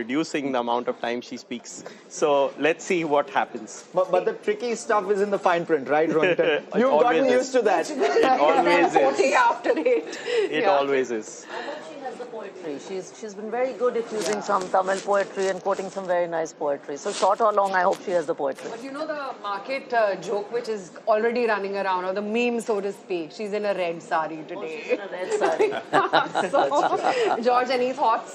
reducing the amount of time she speaks. So let's see what happens. But the tricky stuff is in the fine print, right, Rohinton? You've gotten used to that. It always is. After it. It always is. I hope she has the poetry. She's been very good at using some Tamil poetry and quoting some very nice poetry. So short or long, I hope she has the poetry. But you know the market joke which is already running around, or the meme, so to speak. She's in a red sari today. Oh, she's in a red sari. So, George, any thoughts?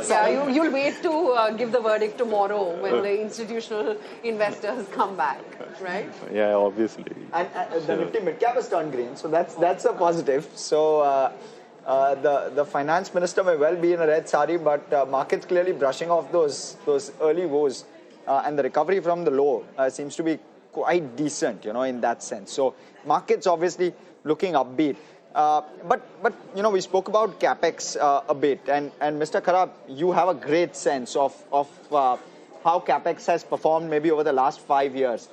Yeah, you'll wait to give the verdict tomorrow when the institutional investors come back, right? Yeah, obviously. And the Nifty mid-cap has turned green, so that's a positive. So the finance minister may well be in a red sari, but markets clearly brushing off those early woes, and the recovery from the low seems to be quite decent, in that sense. So markets obviously looking upbeat. But we spoke about Capex a bit, and Mr. Khara, you have a great sense of how Capex has performed maybe over the last 5 years.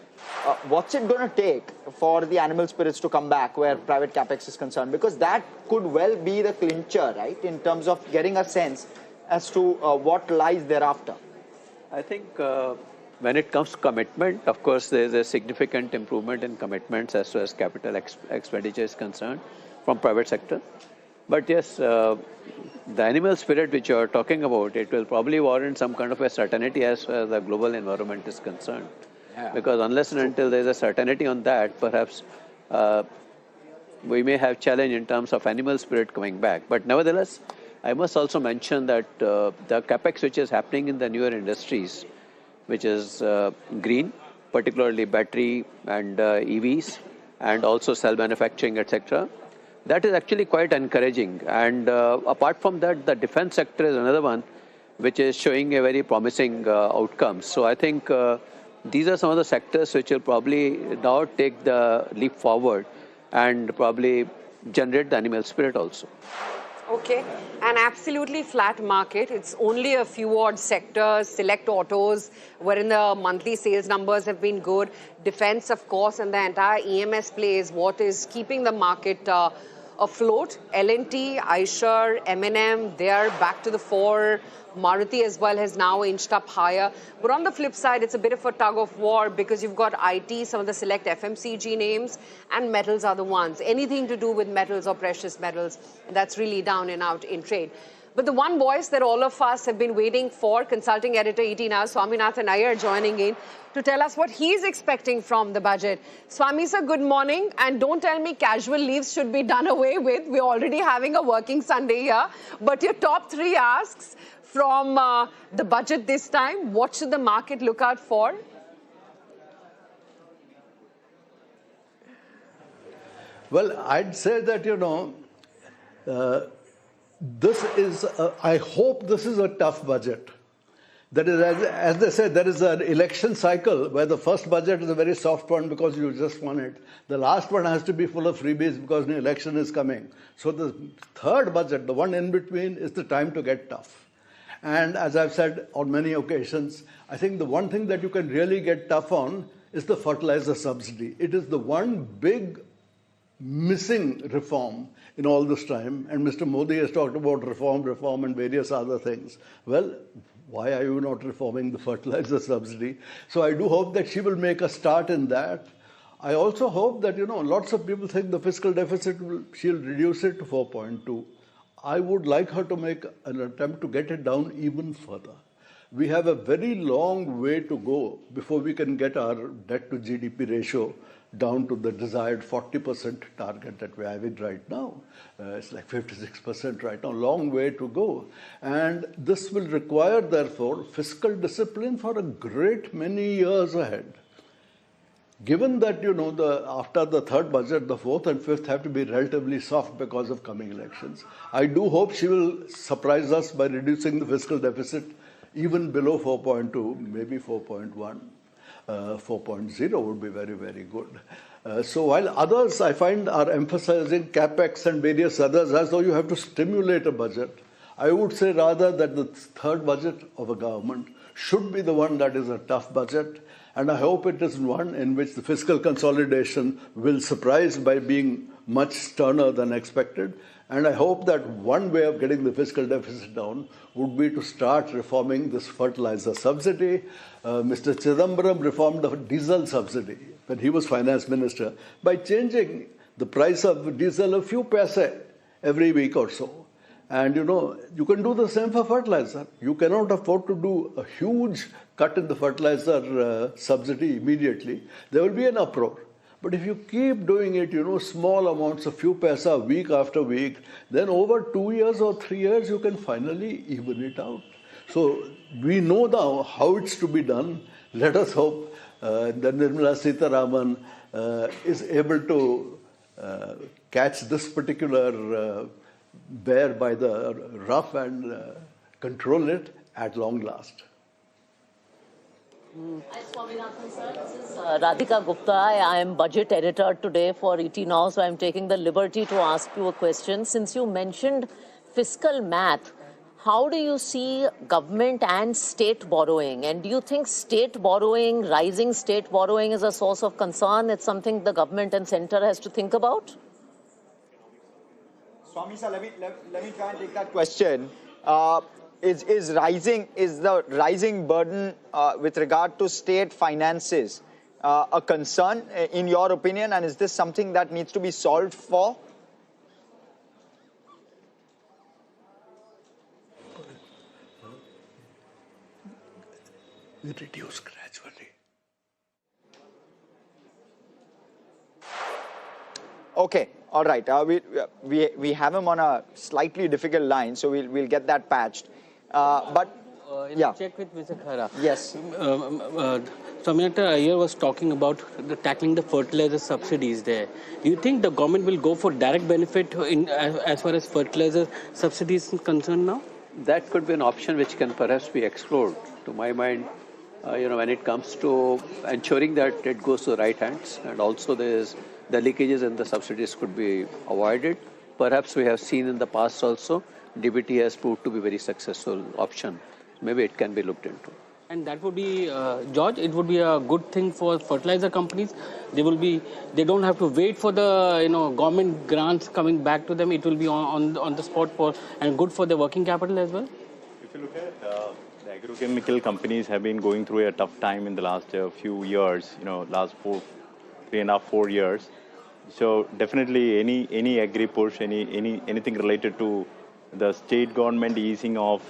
What's it going to take for the animal spirits to come back where private Capex is concerned? Because that could well be the clincher, right, in terms of getting a sense as to what lies thereafter. I think when it comes to commitment, of course, there is a significant improvement in commitments as far as capital expenditure is concerned from private sector. But yes, the animal spirit which you are talking about, it will probably warrant some kind of a certainty as far as the global environment is concerned. Yeah. Because unless and until there is a certainty on that, perhaps we may have challenge in terms of animal spirit coming back. But nevertheless, I must also mention that the Capex which is happening in the newer industries, which is green, particularly battery and EVs, and also cell manufacturing, etc., that is actually quite encouraging. And apart from that, the defense sector is another one which is showing a very promising outcome. So I think these are some of the sectors which will probably now take the leap forward and probably generate the animal spirit also. Okay, an absolutely flat market. It's only a few odd sectors, select autos, wherein the monthly sales numbers have been good. Defense, of course, and the entire EMS play is what is keeping the market afloat. L&T, Eicher, M&M, they are back to the fore. Maruti as well has now inched up higher. But on the flip side, it's a bit of a tug of war because you've got IT, some of the select FMCG names, and metals are the ones. Anything to do with metals or precious metals, that's really down and out in trade. But the one voice that all of us have been waiting for, consulting editor ET Now, Swaminathan Iyer, joining in to tell us what he's expecting from the budget. Swami sir, good morning. And don't tell me casual leaves should be done away with. We're already having a working Sunday here. But your top three asks from the budget this time, what should the market look out for? Well, I'd say that, this is, I hope this is a tough budget. That is, as they say, there is an election cycle where the first budget is a very soft one because you just won it. The last one has to be full of freebies because the election is coming. So the third budget, the one in between, is the time to get tough. And as I've said on many occasions, I think the one thing that you can really get tough on is the fertilizer subsidy. It is the one big missing reform in all this time. And Mr. Modi has talked about reform and various other things. Well, why are you not reforming the fertilizer subsidy? So I do hope that she will make a start in that. I also hope that, lots of people think the fiscal deficit, she'll reduce it to 4.2. I would like her to make an attempt to get it down even further. We have a very long way to go before we can get our debt to GDP ratio down to the desired 40% target that we're having right now. It's like 56% right now, long way to go. And this will require, therefore, fiscal discipline for a great many years ahead. Given that, after the third budget, the fourth and fifth have to be relatively soft because of coming elections, I do hope she will surprise us by reducing the fiscal deficit even below 4.2, maybe 4.1. 4.0 would be very, very good. So while others, I find, are emphasizing Capex and various others as though you have to stimulate a budget, I would say rather that the third budget of a government should be the one that is a tough budget. And I hope it is one in which the fiscal consolidation will surprise by being much sterner than expected. And I hope that one way of getting the fiscal deficit down would be to start reforming this fertilizer subsidy. Mr. Chidambaram reformed the diesel subsidy when he was finance minister by changing the price of diesel a few paise every week or so. And you can do the same for fertilizer. You cannot afford to do a huge cut in the fertilizer subsidy immediately. There will be an uproar. But if you keep doing it, small amounts, a few paisa week after week, then over 2 years or 3 years, you can finally even it out. So we know now how it's to be done. Let us hope that Nirmala Sitharaman is able to catch this particular bear by the ruff and control it at long last. Hi, Swaminathan sir. This is Radhika Gupta. I am budget editor today for ET Now, so I'm taking the liberty to ask you a question. Since you mentioned fiscal math, how do you see government and state borrowing? And do you think state borrowing, rising state borrowing is a source of concern? It's something the government and centre has to think about? Swami sir, let me try and take that question. Is the rising burden with regard to state finances a concern in your opinion, and is this something that needs to be solved for? We reduce gradually. Okay, all right. We have him on a slightly difficult line, so we'll get that patched. Yeah. Check with Mr. Khara. Yes. Swaminathan Iyer was talking about tackling the fertilizer subsidies there. Do you think the government will go for direct benefit as far as fertilizer subsidies is concerned now? That could be an option which can perhaps be explored. To my mind, when it comes to ensuring that it goes to the right hands, and also the leakages in the subsidies could be avoided. Perhaps we have seen in the past also, DBT has proved to be a very successful option. Maybe it can be looked into. And that would be, George, it would be a good thing for fertilizer companies. They don't have to wait for the government grants coming back to them. It will be on the spot and good for the working capital as well. If you look at the agrochemical companies have been going through a tough time in the last few years. Last 3.5-4 years. So definitely any agri push, anything related to the state government easing of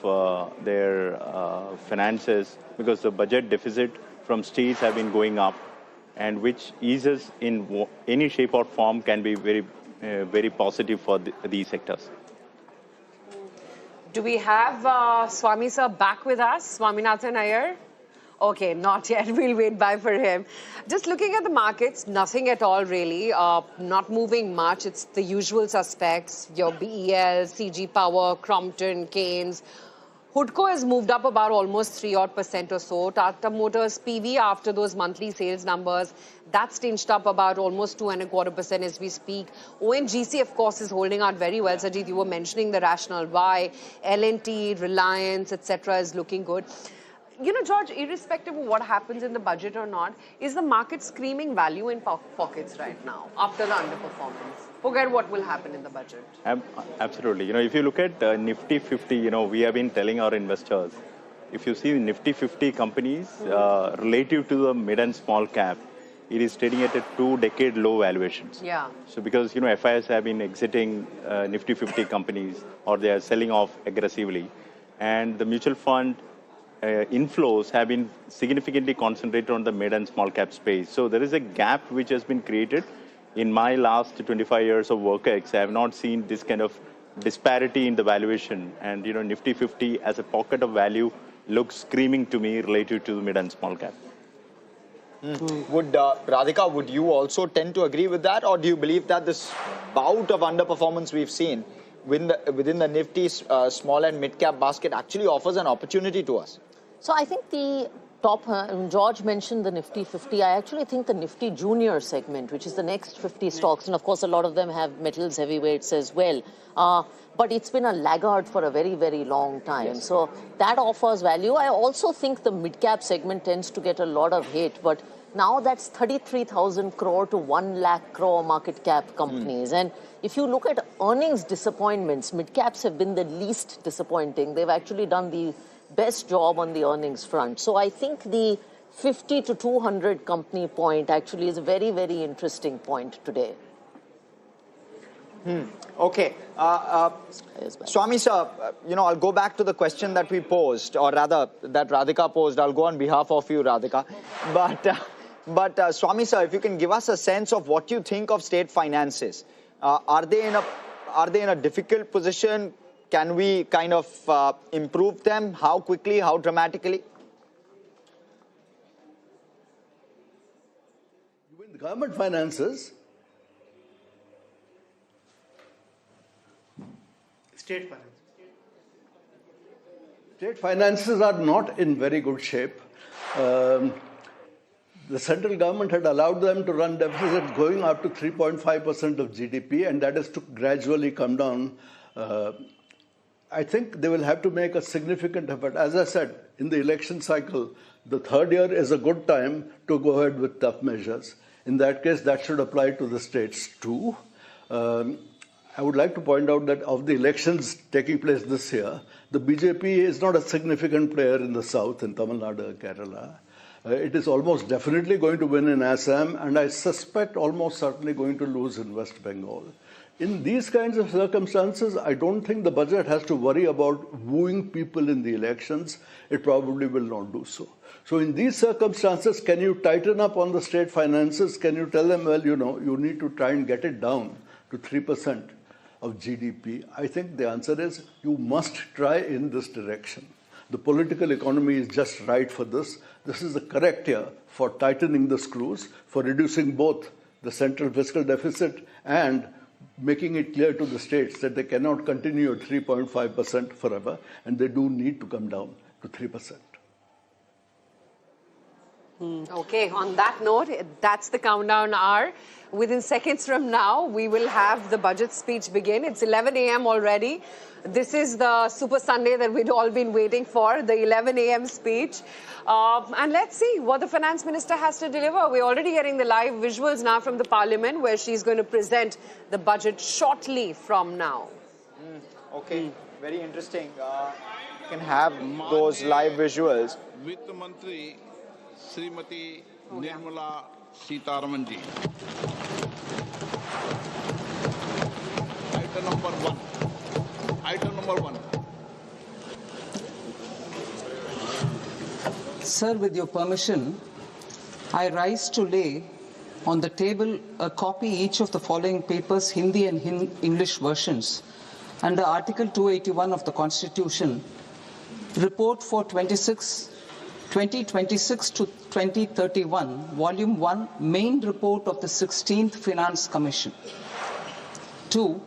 their finances, because the budget deficit from states have been going up, and which eases in any shape or form can be very positive for these sectors. Do we have Swami sir back with us, Swaminathan Iyer? Okay, not yet. We'll wait by for him. Just looking at the markets, nothing at all really. Not moving much. It's the usual suspects. Your BEL, CG Power, Crompton, Keynes. Hudco has moved up about almost 3% or so. Tata Motors PV, after those monthly sales numbers, that's tinched up about almost 2.25% as we speak. ONGC, of course, is holding out very well. Sajid, you were mentioning the rationale why. L&T, Reliance, etc. is looking good. George, irrespective of what happens in the budget or not, is the market screaming value in pockets right now after the underperformance? Forget what will happen in the budget. Absolutely. If you look at Nifty 50, we have been telling our investors, if you see Nifty 50 companies relative to the mid and small cap, it is trading at a 2-decade low valuations. Yeah. So because, FIs have been exiting Nifty 50 companies, or they are selling off aggressively, and the mutual fund inflows have been significantly concentrated on the mid and small cap space. So there is a gap which has been created. In my last 25 years of WorkX, I have not seen this kind of disparity in the valuation. And, Nifty 50 as a pocket of value looks screaming to me relative to the mid and small cap. Radhika, would you also tend to agree with that? Or do you believe that this bout of underperformance we've seen within the Nifty small and mid cap basket actually offers an opportunity to us? So I think the top, George mentioned the Nifty 50. I actually think the Nifty Junior segment, which is the next 50 stocks, and of course a lot of them have metals heavyweights as well. But it's been a laggard for a very, very long time. Yes. So that offers value. I also think the mid-cap segment tends to get a lot of hate, but Now that's 33,000 crore to 1 lakh crore market cap companies. And if you look at earnings disappointments, mid-caps have been the least disappointing. They've actually done the best job on the earnings front. So I think the 50 to 200 company point actually is a very, very interesting point today. Okay. Swami sir, I'll go back to the question that we posed, or rather that Radhika posed. I'll go on behalf of you, Radhika. But Swami sir, if you can give us a sense of what you think of state finances. Are they in a difficult position? Can we kind of improve them? How quickly? How dramatically? You mean the government finances? State finances. State finances are not in very good shape. The central government had allowed them to run deficits going up to 3.5% of GDP, and that is to gradually come down. I think they will have to make a significant effort. As I said, in the election cycle, the third year is a good time to go ahead with tough measures. In that case, that should apply to the states too. I would like to point out that of the elections taking place this year, the BJP is not a significant player in the south, in Tamil Nadu and Kerala. It is almost definitely going to win in Assam, and I suspect almost certainly going to lose in West Bengal. In these kinds of circumstances, I don't think the budget has to worry about wooing people in the elections. It probably will not do so. So in these circumstances, can you tighten up on the state finances? Can you tell them, well, you need to try and get it down to 3% of GDP? I think the answer is you must try in this direction. The political economy is just right for this. This is the correct year for tightening the screws, for reducing both the central fiscal deficit and making it clear to the states that they cannot continue at 3.5% forever, and they do need to come down to 3%. Okay, on that note, that's the countdown hour. Within seconds from now, we will have the budget speech begin. It's 11 a.m. already. This is the Super Sunday that we'd all been waiting for, the 11 a.m. speech. And let's see what the finance minister has to deliver. We're already getting the live visuals now from the parliament, where she's going to present the budget shortly from now. Okay, very interesting. You can have those live visuals. Vitt Mantri Srimati Nirmala Sitharaman ji. Item number 1. Item number 1. Sir, with your permission, I rise to lay on the table a copy each of the following papers, Hindi and English versions, under Article 281 of the Constitution, report for 2026 to 2031, Volume 1, main report of the 16th Finance Commission. 2.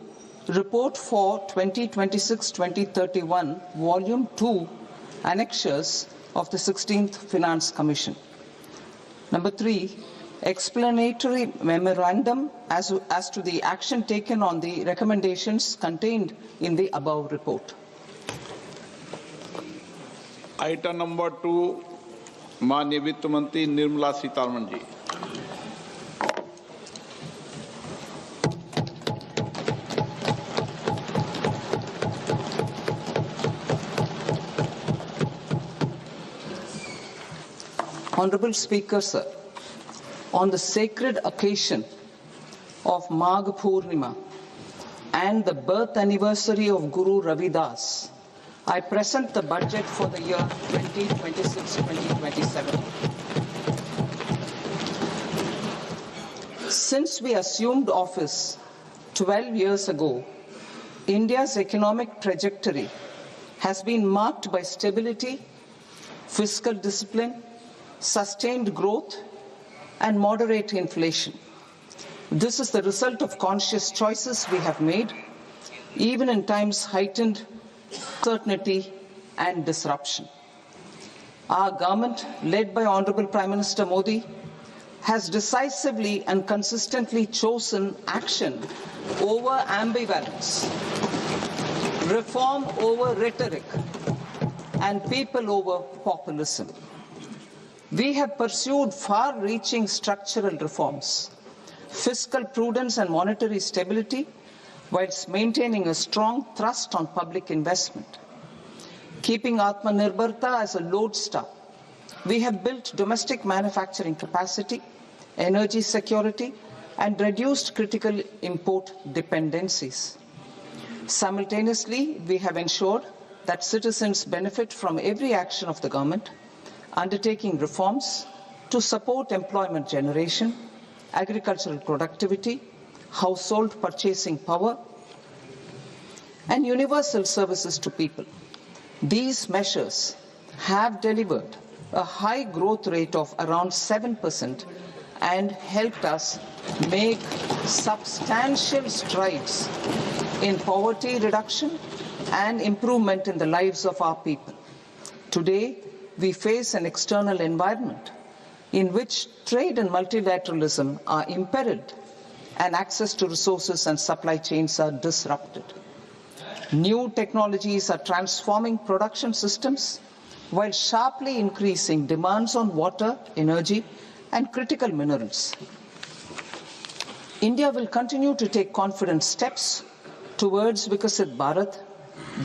Report for 2026-2031, Volume 2, Annexures of the 16th Finance Commission. Number 3, explanatory memorandum as to the action taken on the recommendations contained in the above report. Item number 2, Maanyaja Vitt Mantri Nirmala Sitharaman ji. Honorable Speaker, sir, on the sacred occasion of Magh Purnima and the birth anniversary of Guru Ravidas, I present the budget for the year 2026-2027. Since we assumed office 12 years ago, India's economic trajectory has been marked by stability, fiscal discipline, sustained growth, and moderate inflation. This is the result of conscious choices we have made, even in times heightened uncertainty and disruption. Our government, led by Honorable Prime Minister Modi, has decisively and consistently chosen action over ambivalence, reform over rhetoric, and people over populism. We have pursued far-reaching structural reforms, fiscal prudence and monetary stability, whilst maintaining a strong thrust on public investment. Keeping Atmanirbharta as a lodestar, we have built domestic manufacturing capacity, energy security, and reduced critical import dependencies. Simultaneously, we have ensured that citizens benefit from every action of the government, undertaking reforms to support employment generation, agricultural productivity, household purchasing power, and universal services to people. These measures have delivered a high growth rate of around 7% and helped us make substantial strides in poverty reduction and improvement in the lives of our people. Today, we face an external environment in which trade and multilateralism are imperiled and access to resources and supply chains are disrupted. New technologies are transforming production systems while sharply increasing demands on water, energy, and critical minerals. India will continue to take confident steps towards Vikasit Bharat,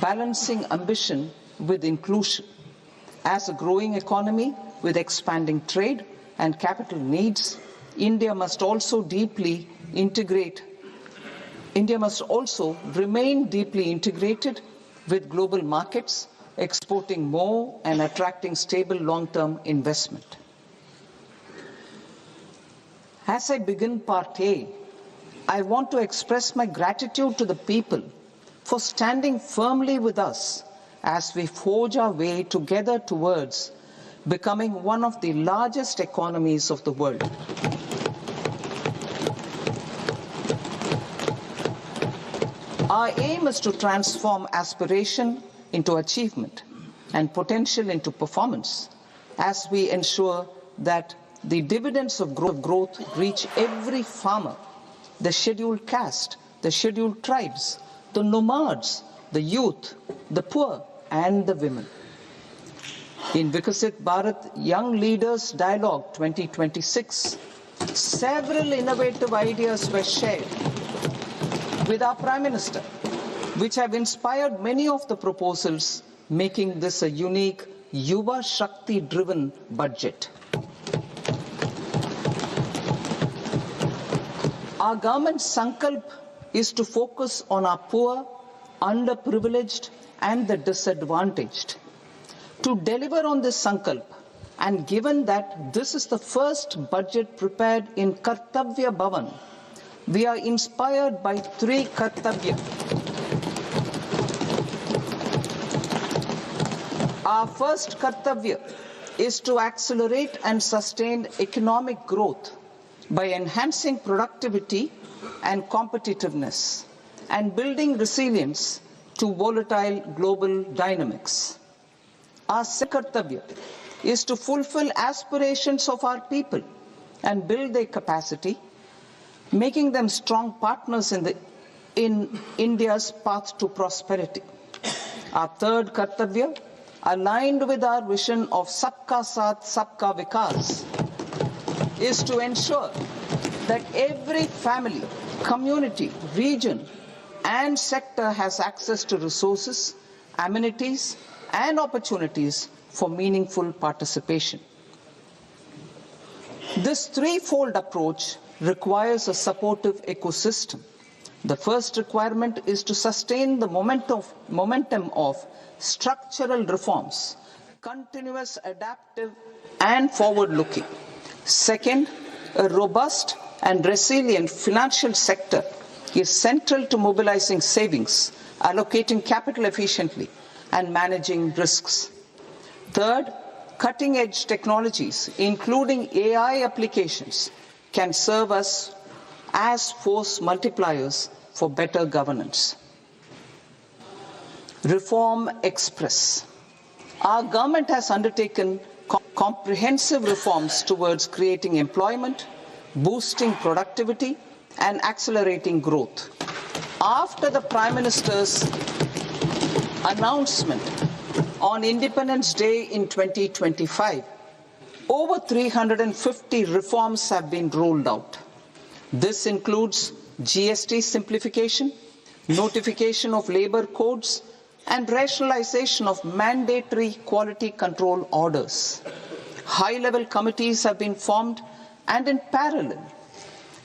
balancing ambition with inclusion. As a growing economy with expanding trade and capital needs, India must also remain deeply integrated with global markets, exporting more and attracting stable long-term investment. As I begin Part A, I want to express my gratitude to the people for standing firmly with us as we forge our way together towards becoming one of the largest economies of the world. Our aim is to transform aspiration into achievement and potential into performance as we ensure that the dividends of growth reach every farmer, the scheduled caste, the scheduled tribes, the nomads, the youth, the poor, and the women. In Vikasit Bharat Young Leaders Dialogue 2026, several innovative ideas were shared with our Prime Minister, which have inspired many of the proposals, making this a unique Yuva Shakti-driven budget. Our government's sankalp is to focus on our poor, underprivileged, and the disadvantaged. To deliver on this sankalp, and given that this is the first budget prepared in Kartavya Bhavan, we are inspired by three Kartavya. Our first Kartavya is to accelerate and sustain economic growth by enhancing productivity and competitiveness and building resilience to volatile global dynamics. Our second Kartavya is to fulfill aspirations of our people and build their capacity, making them strong partners in India's path to prosperity. Our third Kartavya, aligned with our vision of Sabka Saath, Sabka Vikas, is to ensure that every family, community, region, and sector has access to resources, amenities, and opportunities for meaningful participation. This threefold approach requires a supportive ecosystem. The first requirement is to sustain the momentum of structural reforms, continuous, adaptive, and forward-looking. Second, a robust and resilient financial sector is central to mobilizing savings, allocating capital efficiently, and managing risks. Third, cutting-edge technologies, including AI applications, can serve us as force multipliers for better governance. Reform Express. Our government has undertaken comprehensive reforms towards creating employment, boosting productivity, and accelerating growth. After the Prime Minister's announcement on Independence Day in 2025, Over 350 reforms have been rolled out. This includes GST simplification, notification of labor codes, and rationalization of mandatory quality control orders. High-level committees have been formed, and in parallel,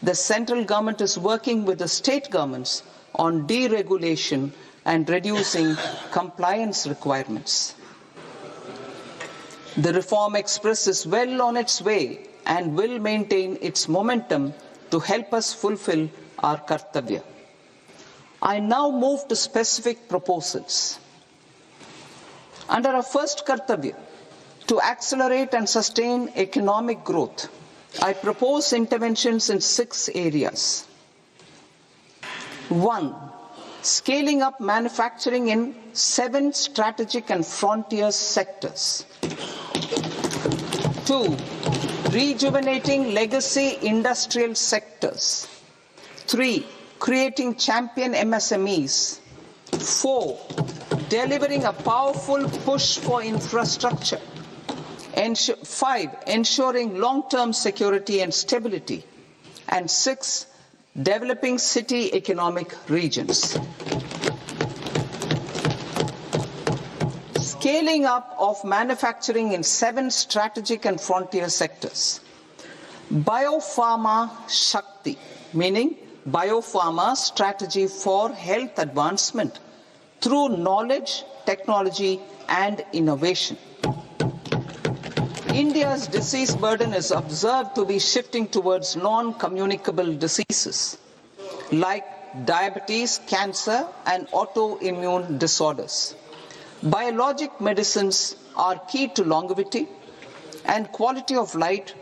the central government is working with the state governments on deregulation and reducing compliance requirements. The Reform Express is well on its way and will maintain its momentum to help us fulfill our kartavya. I now move to specific proposals. Under our first kartavya, to accelerate and sustain economic growth, I propose interventions in 6 areas. 1. Scaling up manufacturing in 7 strategic and frontier sectors. 2. Rejuvenating legacy industrial sectors. 3. Creating champion MSMEs. 4. Delivering a powerful push for infrastructure. 5. Ensuring long-term security and stability. And 6. Developing city economic regions. Scaling up of manufacturing in 7 strategic and frontier sectors. Biopharma Shakti, meaning biopharma strategy for health advancement through knowledge, technology, and innovation. India's disease burden is observed to be shifting towards non-communicable diseases like diabetes, cancer, and autoimmune disorders. Biologic medicines are key to longevity and quality of life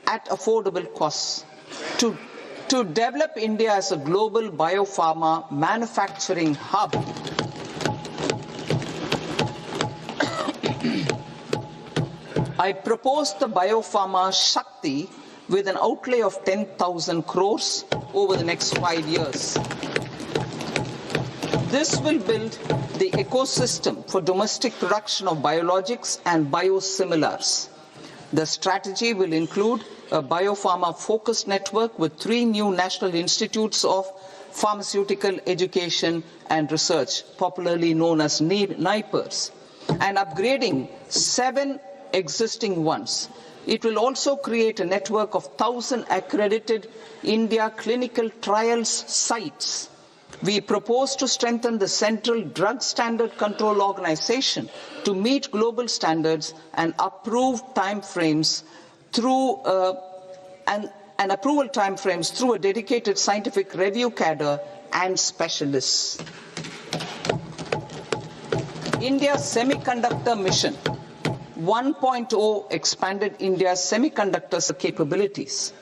at affordable costs. To develop India as a global biopharma manufacturing hub, I propose the Biopharma Shakti with an outlay of 10,000 crores over the next 5 years. This will build the ecosystem for domestic production of biologics and biosimilars. The strategy will include a biopharma-focused network with 3 new national institutes of pharmaceutical education and research, popularly known as NIPERs, and upgrading 7 existing ones. It will also create a network of 1,000 accredited India clinical trials sites. We propose to strengthen the Central Drug Standard Control Organization to meet global standards and approve timeframes through approval timeframes through a dedicated scientific review cadre and specialists. India's semiconductor mission 1.0 expanded India's semiconductor capabilities.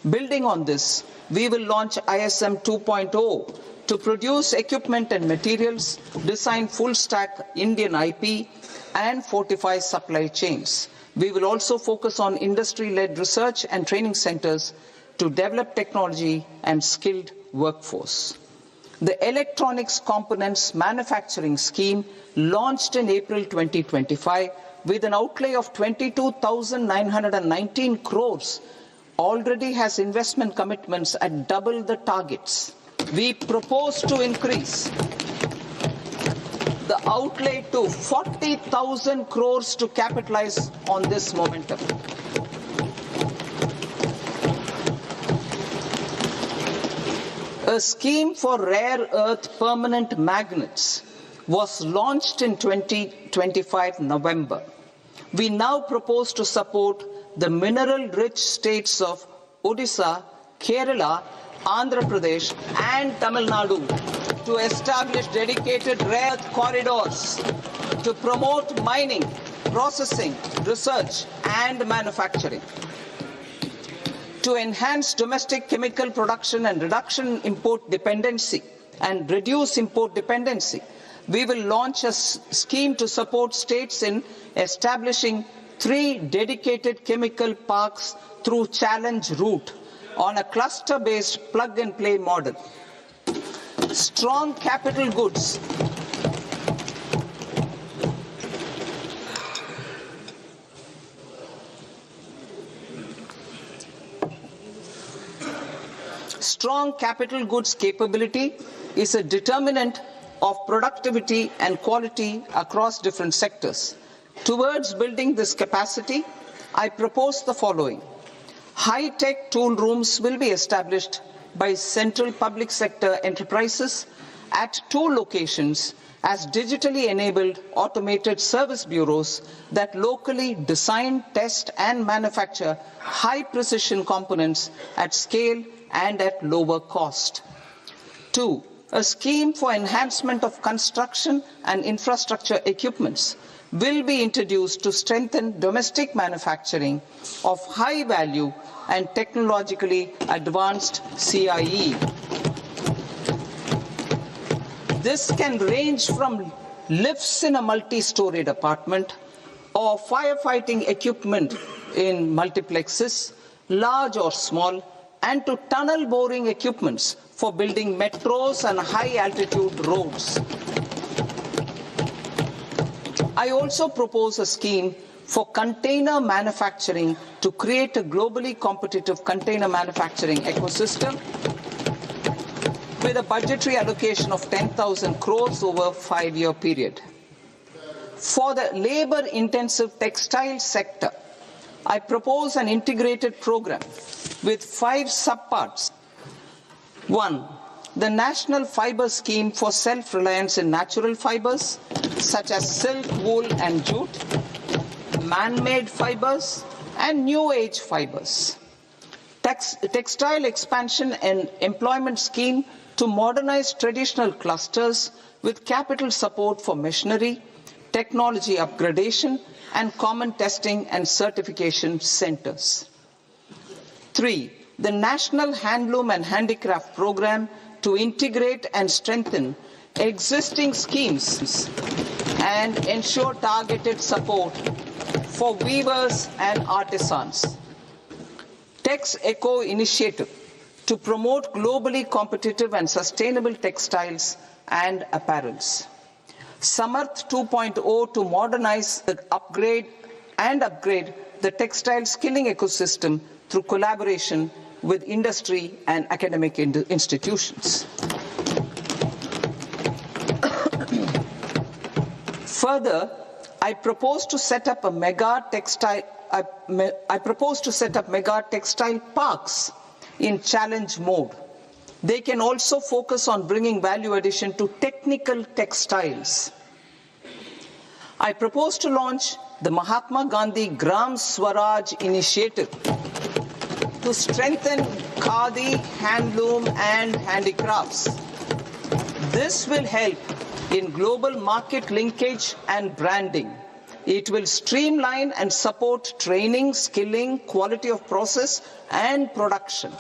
Building on this, we will launch ISM 2.0 to produce equipment and materials, design full-stack Indian IP, and fortify supply chains. We will also focus on industry-led research and training centers to develop technology and skilled workforce. The Electronics Components Manufacturing Scheme, launched in April 2025, with an outlay of 22,919 crores, already has investment commitments at double the targets. We propose to increase the outlay to 40,000 crores to capitalize on this momentum. A scheme for rare earth permanent magnets was launched in 2025 November. We now propose to support the mineral-rich states of Odisha, Kerala, Andhra Pradesh, and Tamil Nadu to establish dedicated rare earth corridors to promote mining, processing, research, and manufacturing. To enhance domestic chemical production and reduction import dependency and reduce import dependency, we will launch a scheme to support states in establishing 3 dedicated chemical parks through challenge route on a cluster-based plug-and-play model. Strong capital goods Strong capital goods capability is a determinant of productivity and quality across different sectors. Towards building this capacity, I propose the following. High-tech tool rooms will be established by central public sector enterprises at 2 locations as digitally enabled automated service bureaus that locally design, test and manufacture high-precision components at scale and at lower cost. 2. A scheme for enhancement of construction and infrastructure equipments will be introduced to strengthen domestic manufacturing of high value and technologically advanced CIE. This can range from lifts in a multi-storied apartment or firefighting equipment in multiplexes, large or small, and to tunnel boring equipments for building metros and high-altitude roads. I also propose a scheme for container manufacturing to create a globally competitive container manufacturing ecosystem with a budgetary allocation of 10,000 crores over a 5-year period. For the labor-intensive textile sector, I propose an integrated program with 5 subparts. 1. The National Fiber Scheme for self-reliance in natural fibers, such as silk, wool and jute, man-made fibers and new age fibers. Textile expansion and employment scheme to modernize traditional clusters with capital support for machinery, technology upgradation, and common testing and certification centers. 3. The National Handloom and Handicraft Program to integrate and strengthen existing schemes and ensure targeted support for weavers and artisans. Tex Eco Initiative to promote globally competitive and sustainable textiles and apparels. Samarth 2.0 to modernize the upgrade the textile skilling ecosystem through collaboration with industry and academic institutions. Further, I propose to set up mega textile parks in challenge mode. They can also focus on bringing value addition to technical textiles. I propose to launch the Mahatma Gandhi Gram Swaraj initiative to strengthen khadi, handloom and handicrafts. This will help in global market linkage and branding. It will streamline and support training, skilling, quality of process and production.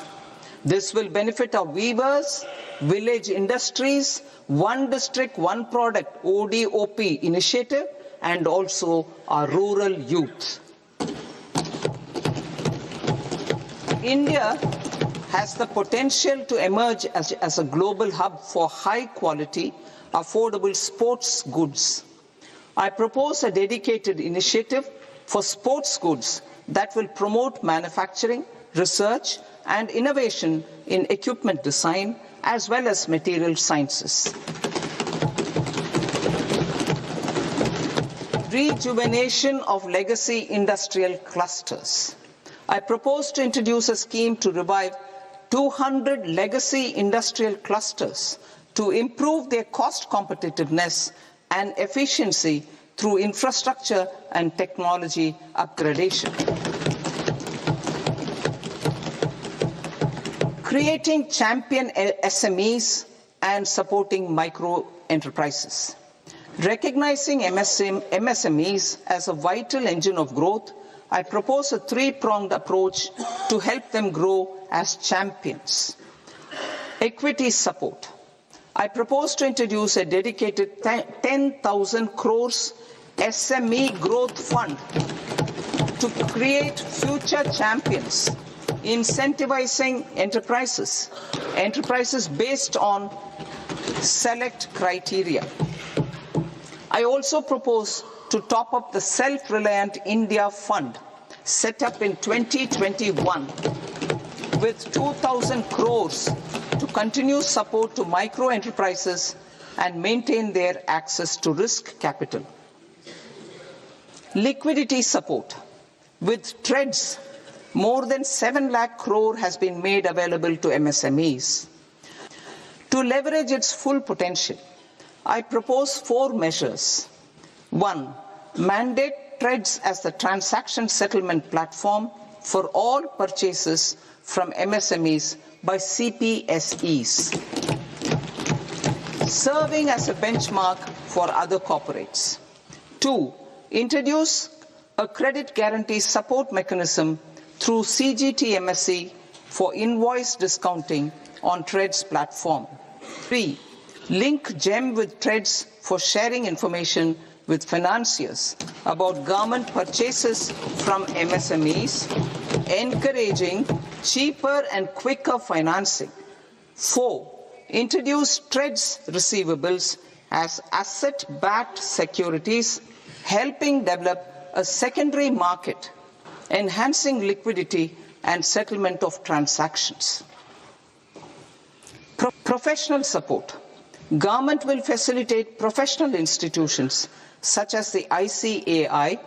This will benefit our weavers, village industries, one district, one product ODOP initiative, and also our rural youth. India has the potential to emerge as a global hub for high quality, affordable sports goods. I propose a dedicated initiative for sports goods that will promote manufacturing, research, and innovation in equipment design as well as material sciences. Rejuvenation of legacy industrial clusters. I propose to introduce a scheme to revive 200 legacy industrial clusters to improve their cost competitiveness and efficiency through infrastructure and technology upgradation. Creating champion SMEs and supporting micro enterprises. Recognizing MSMEs as a vital engine of growth, I propose a 3-pronged approach to help them grow as champions. Equity support. I propose to introduce a dedicated 10,000 crores SME growth fund to create future champions, incentivizing enterprises based on select criteria. I also propose to top up the Self-Reliant India Fund set up in 2021 with 2,000 crores to continue support to micro enterprises and maintain their access to risk capital. Liquidity support. With TREDS, more than 7 lakh crore has been made available to MSMEs. To leverage its full potential, I propose 4 measures. 1. Mandate TREDS as the transaction settlement platform for all purchases from MSMEs by CPSEs, serving as a benchmark for other corporates. 2. Introduce a credit guarantee support mechanism through CGT-MSE for invoice discounting on TREDS platform. 3. Link GEM with TREDS for sharing information with financiers about government purchases from MSMEs, encouraging cheaper and quicker financing. 4. Introduce TREDS receivables as asset-backed securities, helping develop a secondary market, enhancing liquidity and settlement of transactions. Professional support. Government will facilitate professional institutions such as the ICAI,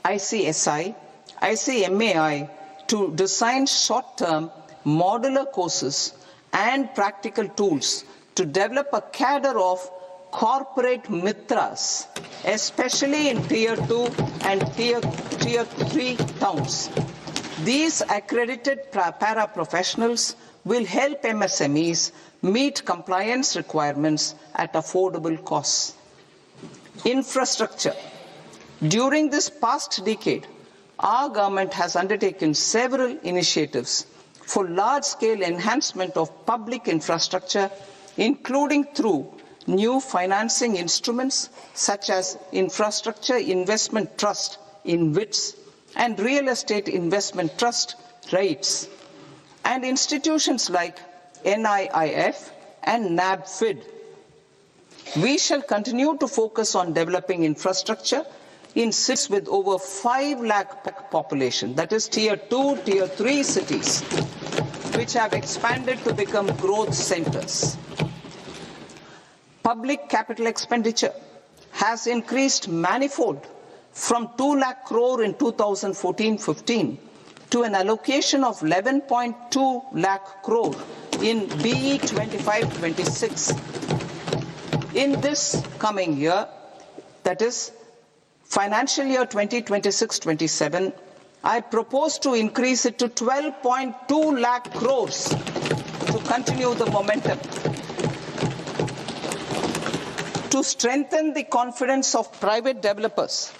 ICSI, ICMAI to design short-term modular courses and practical tools to develop a cadre of corporate mitras, especially in Tier 2 and Tier 3 towns. These accredited para-professionals will help MSMEs meet compliance requirements at affordable costs. Infrastructure. During this past decade, our government has undertaken several initiatives for large-scale enhancement of public infrastructure, including through new financing instruments such as Infrastructure Investment Trust (InvITs) and Real Estate Investment Trust (REITs), and institutions like NIIF and NABFID. We shall continue to focus on developing infrastructure in cities with over 5 lakh population, that is Tier 2, Tier 3 cities, which have expanded to become growth centers. Public capital expenditure has increased manifold from 2 lakh crore in 2014-15 to an allocation of 11.2 lakh crore in BE 25-26. In this coming year, that is financial year 2026-27, I propose to increase it to 12.2 lakh crores to continue the momentum. To strengthen the confidence of private developers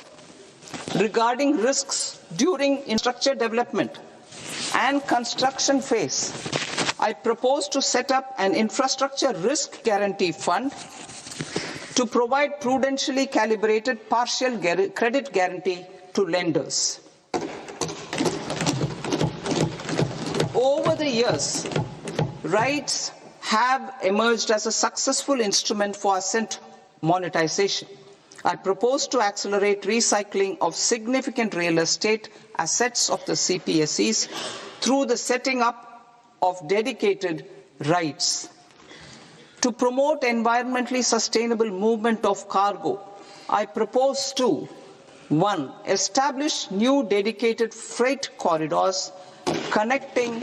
regarding risks during infrastructure development and construction phase, I propose to set up an infrastructure risk guarantee fund to provide prudentially calibrated partial credit guarantee to lenders. Over the years, REITs have emerged as a successful instrument for asset monetization. I propose to accelerate recycling of significant real estate assets of the CPSEs through the setting up of dedicated REITs. To promote environmentally sustainable movement of cargo, I propose to 1. Establish new dedicated freight corridors connecting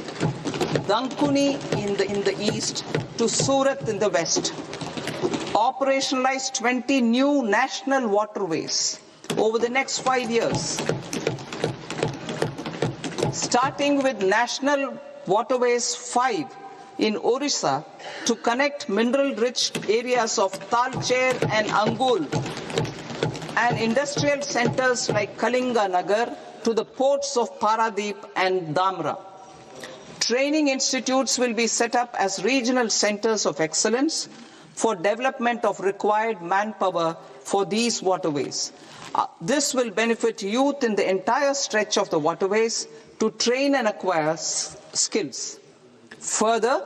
Dankuni in the east to Surat in the west. Operationalize 20 new national waterways over the next 5 years, starting with National Waterways 5 in Orissa to connect mineral-rich areas of Talcher and Angul and industrial centers like Kalinga Nagar to the ports of Paradeep and Dhamra. Training institutes will be set up as regional centers of excellence for development of required manpower for these waterways. This will benefit youth in the entire stretch of the waterways to train and acquire skills. Further,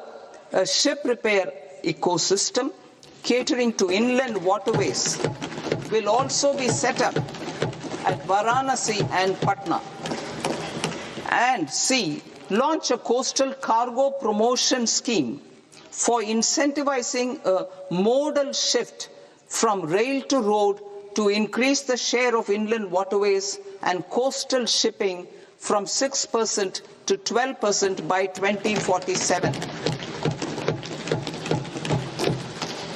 a ship repair ecosystem catering to inland waterways will also be set up at Varanasi and Patna. And C, launch a coastal cargo promotion scheme for incentivizing a modal shift from rail to road to increase the share of inland waterways and coastal shipping from 6% to 12% by 2047.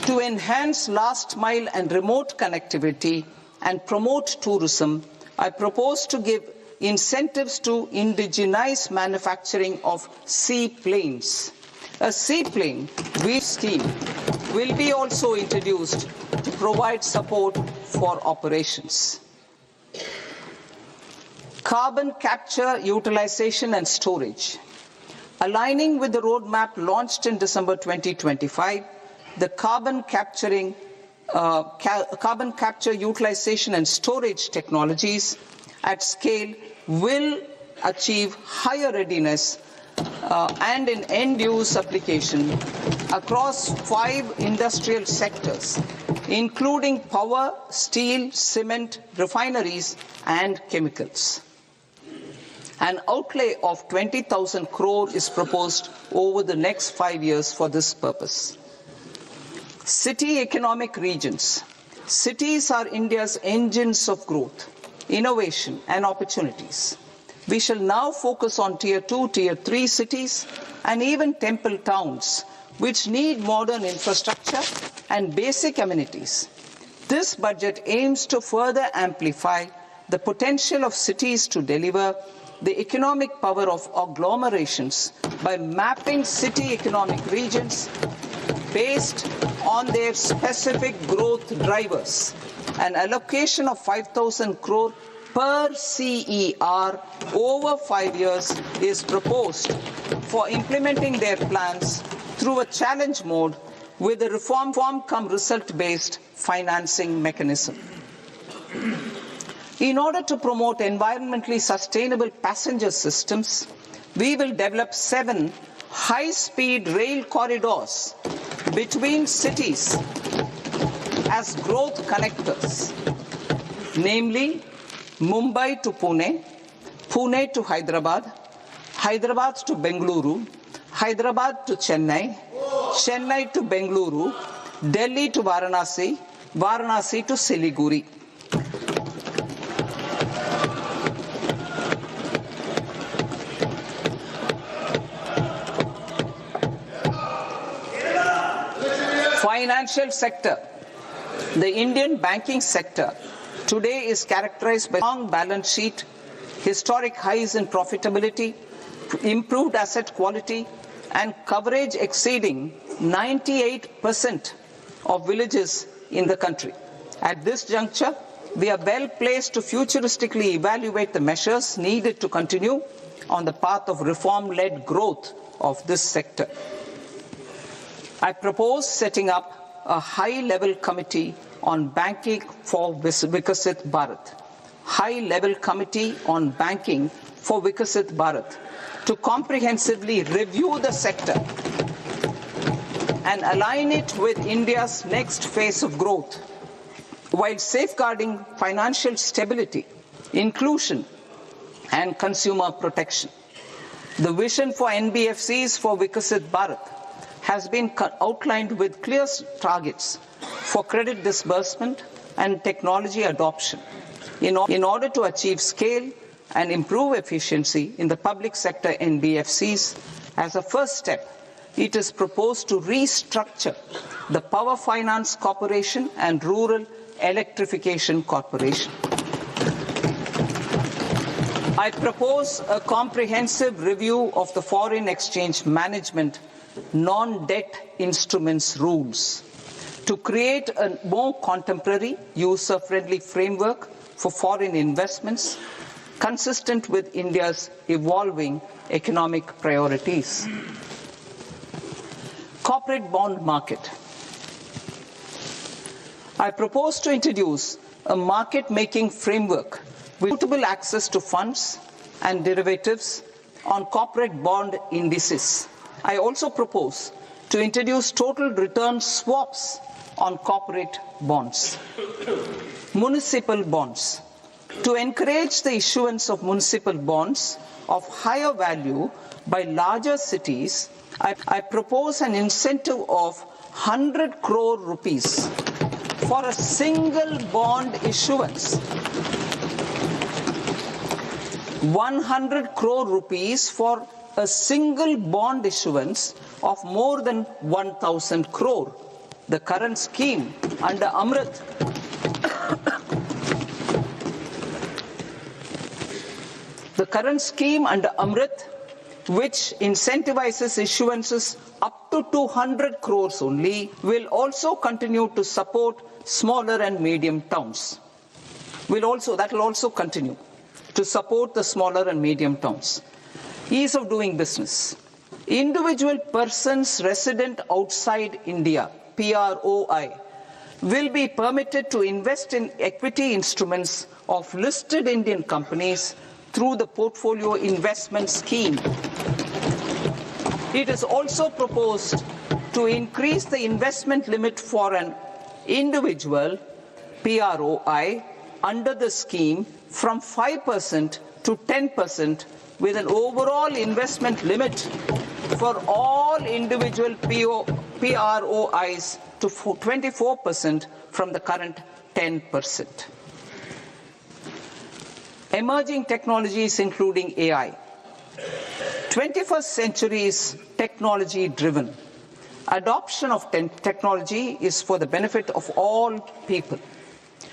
To enhance last mile and remote connectivity and promote tourism, I propose to give incentives to indigenize manufacturing of seaplanes. A seaplane scheme will be also introduced to provide support for operations. Carbon capture, utilization and storage. Aligning with the roadmap launched in December 2025, the carbon capture, utilization and storage technologies at scale will achieve higher readiness and in end-use application across 5 industrial sectors, including power, steel, cement, refineries, and chemicals. An outlay of 20,000 crore is proposed over the next 5 years for this purpose. City economic regions. Cities are India's engines of growth, innovation, and opportunities. We shall now focus on Tier 2, Tier 3 cities, and even temple towns, which need modern infrastructure and basic amenities. This budget aims to further amplify the potential of cities to deliver the economic power of agglomerations by mapping city economic regions based on their specific growth drivers. An allocation of 5,000 crore per CER over 5 years is proposed for implementing their plans through a challenge mode with a reform cum result-based financing mechanism. In order to promote environmentally sustainable passenger systems, we will develop 7 high-speed rail corridors between cities as growth connectors, namely Mumbai to Pune, Pune to Hyderabad, Hyderabad to Bengaluru, Hyderabad to Chennai, Chennai to Bengaluru, Delhi to Varanasi, Varanasi to Siliguri. Financial sector. The Indian banking sector today is characterized by a strong balance sheet, historic highs in profitability, improved asset quality, and coverage exceeding 98% of villages in the country. At this juncture, we are well placed to futuristically evaluate the measures needed to continue on the path of reform-led growth of this sector. I propose setting up a high-level committee on banking for Vikasit Bharat. High-level committee on banking for Vikasit Bharat to comprehensively review the sector and align it with India's next phase of growth, while safeguarding financial stability, inclusion, and consumer protection. The vision for NBFCs for Vikasit Bharat has been outlined with clear targets for credit disbursement and technology adoption in order to achieve scale and improve efficiency in the public sector NBFCs. As a first step, it is proposed to restructure the Power Finance Corporation and Rural Electrification Corporation. I propose a comprehensive review of the foreign exchange management non-debt instruments rules to create a more contemporary, user-friendly framework for foreign investments consistent with India's evolving economic priorities. Corporate bond market. I propose to introduce a market-making framework with suitable access to funds and derivatives on corporate bond indices. I also propose to introduce total return swaps on corporate bonds. Municipal bonds. To encourage the issuance of municipal bonds of higher value by larger cities, I propose an incentive of 100 crore rupees for a single bond issuance. 100 crore rupees for a single bond issuance of more than 1,000 crore. The current scheme under Amrit which incentivizes issuances up to 200 crores only, will also continue to support smaller and medium towns. That will also continue to support the smaller and medium towns. Ease of doing business. Individual persons resident outside India, PROI, will be permitted to invest in equity instruments of listed Indian companies through the Portfolio Investment Scheme. It is also proposed to increase the investment limit for an individual PROI under the scheme from 5% to 10%, with an overall investment limit for all individual PROIs to 24% from the current 10%. Emerging technologies including AI. 21st century is technology-driven. Adoption of technology is for the benefit of all people.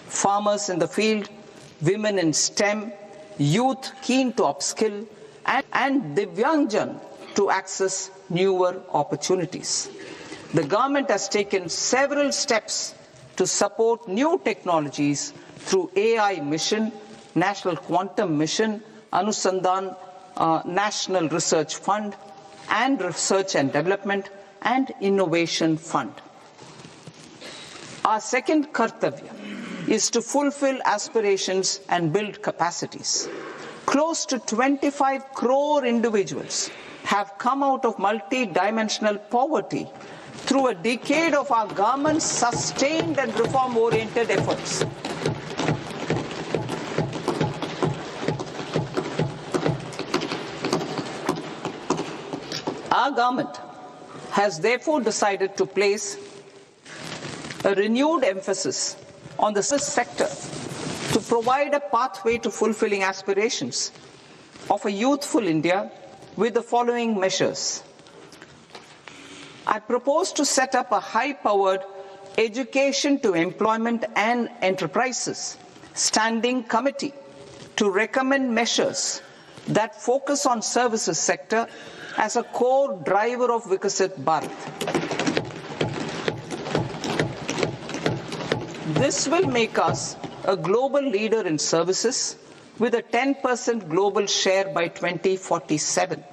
Farmers in the field, women in STEM, youth keen to upskill, and Divyangjan to access newer opportunities. The government has taken several steps to support new technologies through AI Mission, National Quantum Mission, Anusandhan National Research Fund, and Research and Development and Innovation Fund. Our second kartavya is to fulfill aspirations and build capacities. Close to 25 crore individuals have come out of multi-dimensional poverty through a decade of our government's sustained and reform-oriented efforts. Our government has therefore decided to place a renewed emphasis on the service sector to provide a pathway to fulfilling aspirations of a youthful India with the following measures. I propose to set up a high-powered Education to Employment and Enterprises Standing Committee to recommend measures that focus on services sector as a core driver of Vikasit Bharat. This will make us a global leader in services with a 10% global share by 2047.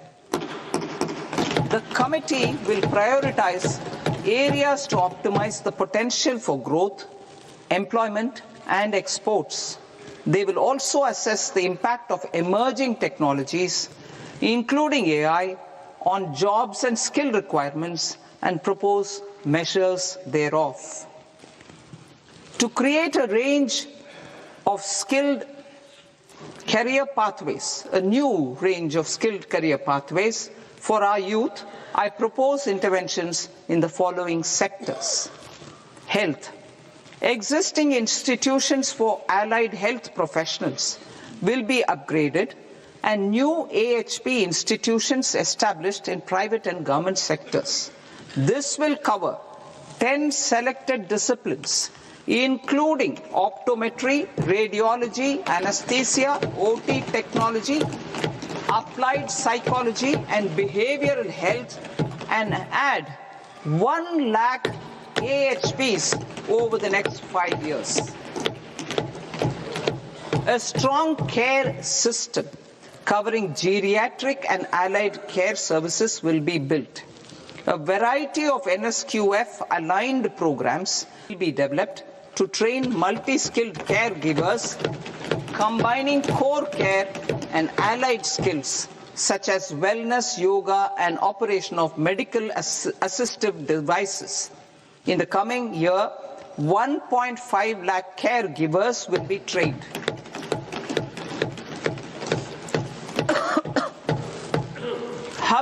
The committee will prioritize areas to optimize the potential for growth, employment, and exports. They will also assess the impact of emerging technologies, including AI, on jobs and skill requirements and propose measures thereof. To create a range of skilled career pathways, a new range of skilled career pathways for our youth, I propose interventions in the following sectors. Health. Existing institutions for allied health professionals will be upgraded and new AHP institutions established in private and government sectors. This will cover 10 selected disciplines, including optometry, radiology, anesthesia, OT technology, applied psychology and behavioral health, and add 1 lakh AHPs over the next 5 years. A strong care system covering geriatric and allied care services will be built. A variety of NSQF-aligned programs will be developed to train multi-skilled caregivers, combining core care and allied skills such as wellness, yoga, and operation of medical assistive devices. In the coming year, 1.5 lakh caregivers will be trained.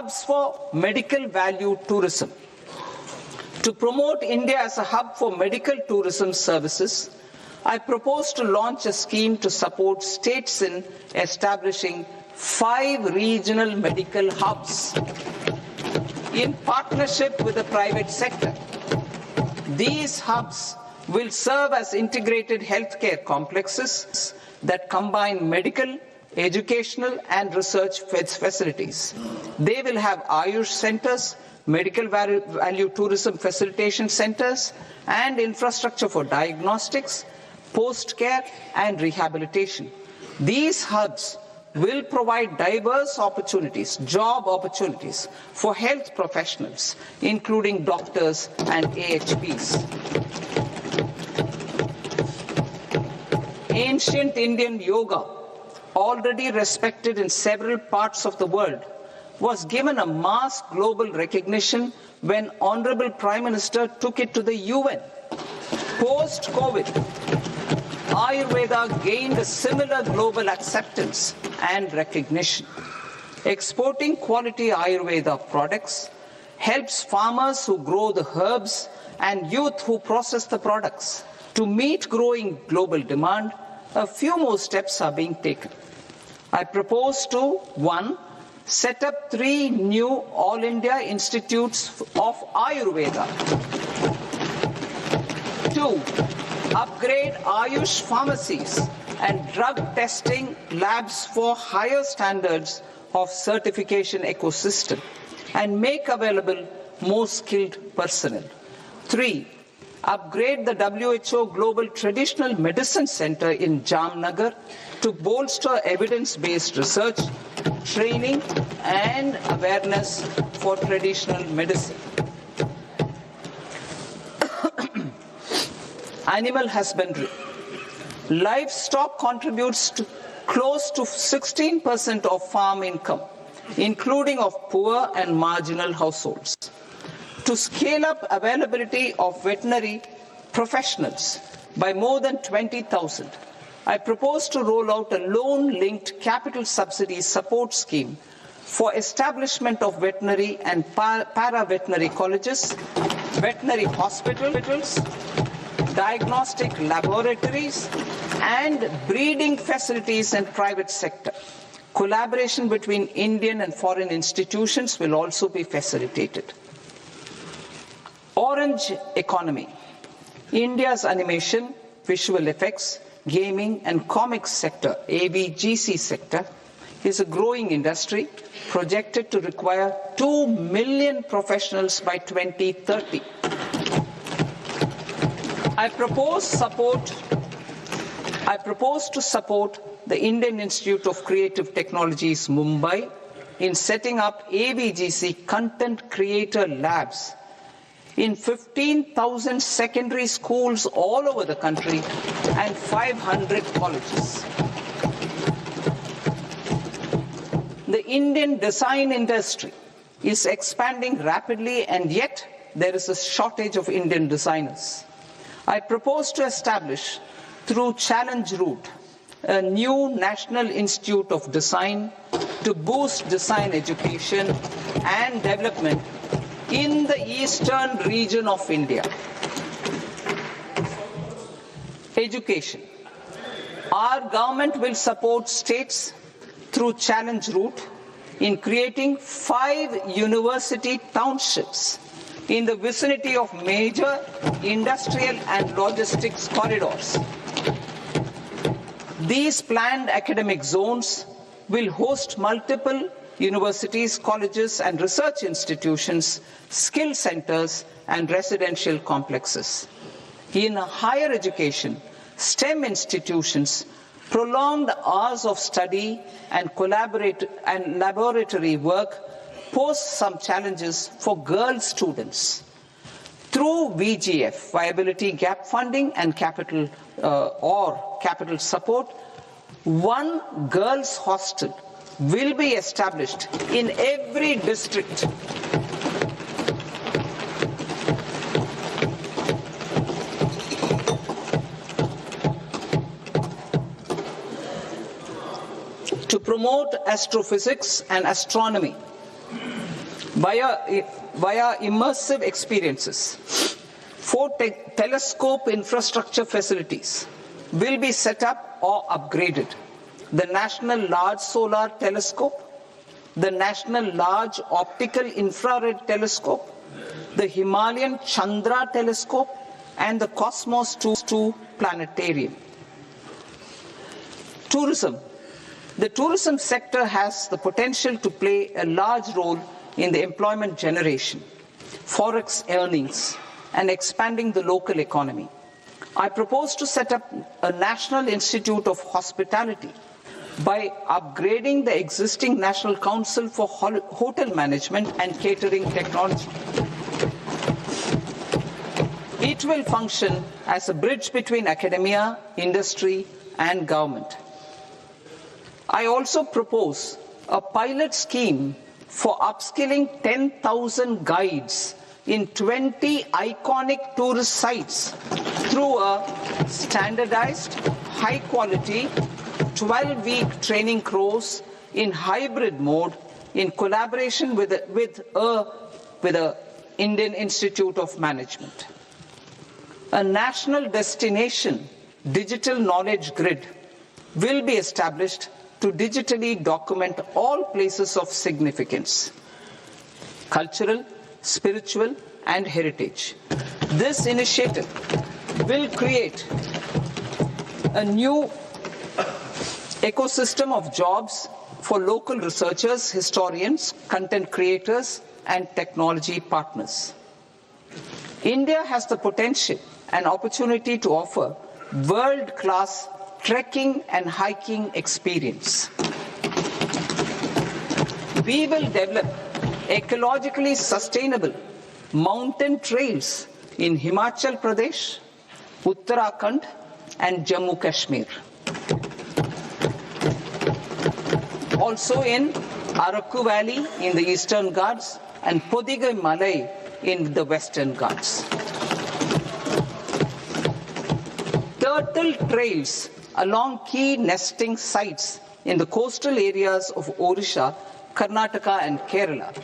hubs for medical value tourism. To promote India as a hub for medical tourism services, I propose to launch a scheme to support states in establishing 5 regional medical hubs in partnership with the private sector. These hubs will serve as integrated healthcare complexes that combine medical, educational and research facilities. They will have Ayush centers, medical value tourism facilitation centers and infrastructure for diagnostics, post-care and rehabilitation. These hubs will provide diverse opportunities, job opportunities for health professionals, including doctors and AHPs. Ancient Indian yoga, already respected in several parts of the world, was given a mass global recognition when Honorable Prime Minister took it to the UN. Post-COVID, Ayurveda gained a similar global acceptance and recognition. Exporting quality Ayurveda products helps farmers who grow the herbs and youth who process the products. To meet growing global demand, a few more steps are being taken. I propose to 1. Set up 3 new All India Institutes of Ayurveda. 2. Upgrade Ayush pharmacies and drug testing labs for higher standards of certification ecosystem and make available more skilled personnel. 3. Upgrade the WHO Global Traditional Medicine Center in Jamnagar to bolster evidence-based research, training and awareness for traditional medicine. Animal husbandry. Livestock contributes to close to 16% of farm income, including of poor and marginal households. To scale up availability of veterinary professionals by more than 20,000, I propose to roll out a loan-linked capital subsidy support scheme for establishment of veterinary and para-veterinary colleges, veterinary hospitals, diagnostic laboratories, and breeding facilities in private sector. Collaboration between Indian and foreign institutions will also be facilitated. Orange economy. India's animation, visual effects, gaming and comics sector, AVGC sector, is a growing industry projected to require 2 million professionals by 2030. I propose to support the Indian Institute of Creative Technologies, Mumbai, in setting up AVGC content creator labs in 15,000 secondary schools all over the country and 500 colleges. The Indian design industry is expanding rapidly, and yet there is a shortage of Indian designers. I propose to establish, through Challenge Route, a new National Institute of Design to boost design education and development in the eastern region of India. Education. Our government will support states through Challenge Route in creating 5 university townships in the vicinity of major industrial and logistics corridors. These planned academic zones will host multiple universities, colleges and research institutions, skill centers and residential complexes. In higher education, STEM institutions, prolonged hours of study and laboratory work pose some challenges for girl students. Through VGF, Viability Gap Funding and capital support, 1 girls' hostel will be established in every district. To promote astrophysics and astronomy, via immersive experiences. 4 telescope infrastructure facilities will be set up or upgraded. The National Large Solar Telescope, the National Large Optical Infrared Telescope, the Himalayan Chandra Telescope, and the Cosmos 2 Planetarium. Tourism. The tourism sector has the potential to play a large role in the employment generation, forex earnings, and expanding the local economy. I propose to set up a National Institute of Hospitality by upgrading the existing National Council for Hotel Management and Catering Technology. It will function as a bridge between academia, industry, and government. I also propose a pilot scheme for upskilling 10,000 guides in 20 iconic tourist sites through a standardized, high-quality, 12-week training course in hybrid mode in collaboration with the Indian Institute of Management. A national destination digital knowledge grid will be established to digitally document all places of significance, cultural, spiritual, and heritage. This initiative will create a new ecosystem of jobs for local researchers, historians, content creators, and technology partners. India has the potential and opportunity to offer world-class trekking and hiking experience. We will develop ecologically sustainable mountain trails in Himachal Pradesh, Uttarakhand, and Jammu Kashmir. Also in Araku Valley in the Eastern Ghats and Podigai Malai in the Western Ghats. Turtle trails along key nesting sites in the coastal areas of Odisha, Karnataka, and Kerala.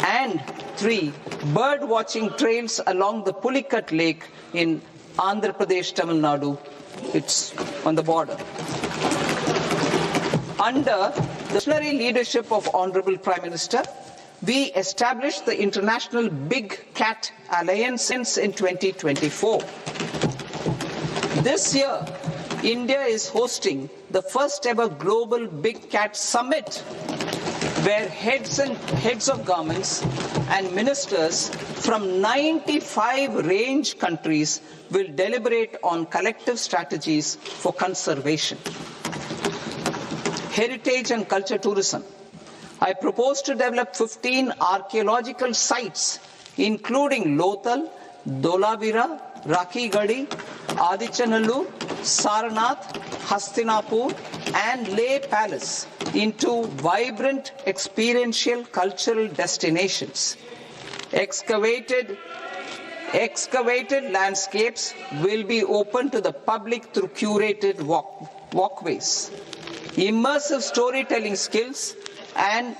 And 3 bird watching trails along the Pulikat Lake in Andhra Pradesh, Tamil Nadu. It's on the border. Under the visionary leadership of Honorable Prime Minister, we established the International Big Cat Alliance in 2024. This year, India is hosting the first ever Global Big Cat Summit, where heads of governments and ministers from 95 range countries will deliberate on collective strategies for conservation. Heritage and culture tourism. I propose to develop 15 archaeological sites, including Lothal, Dholavira, Rakhi-Gadi, Adichanallu, Saranath, Hastinapur, and Leh Palace into vibrant experiential cultural destinations. Excavated landscapes will be open to the public through curated walkways. Immersive storytelling skills and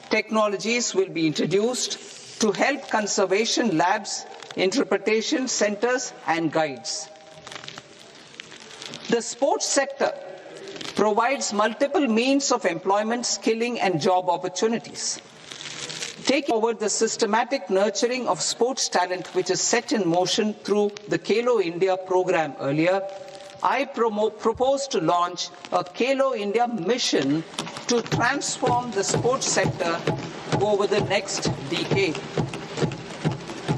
technologies will be introduced to help conservation labs, interpretation centers, and guides. The sports sector provides multiple means of employment, skilling, and job opportunities. Taking forward the systematic nurturing of sports talent, which is set in motion through the Khelo India program earlier, I propose to launch a Khelo India mission to transform the sports sector over the next decade.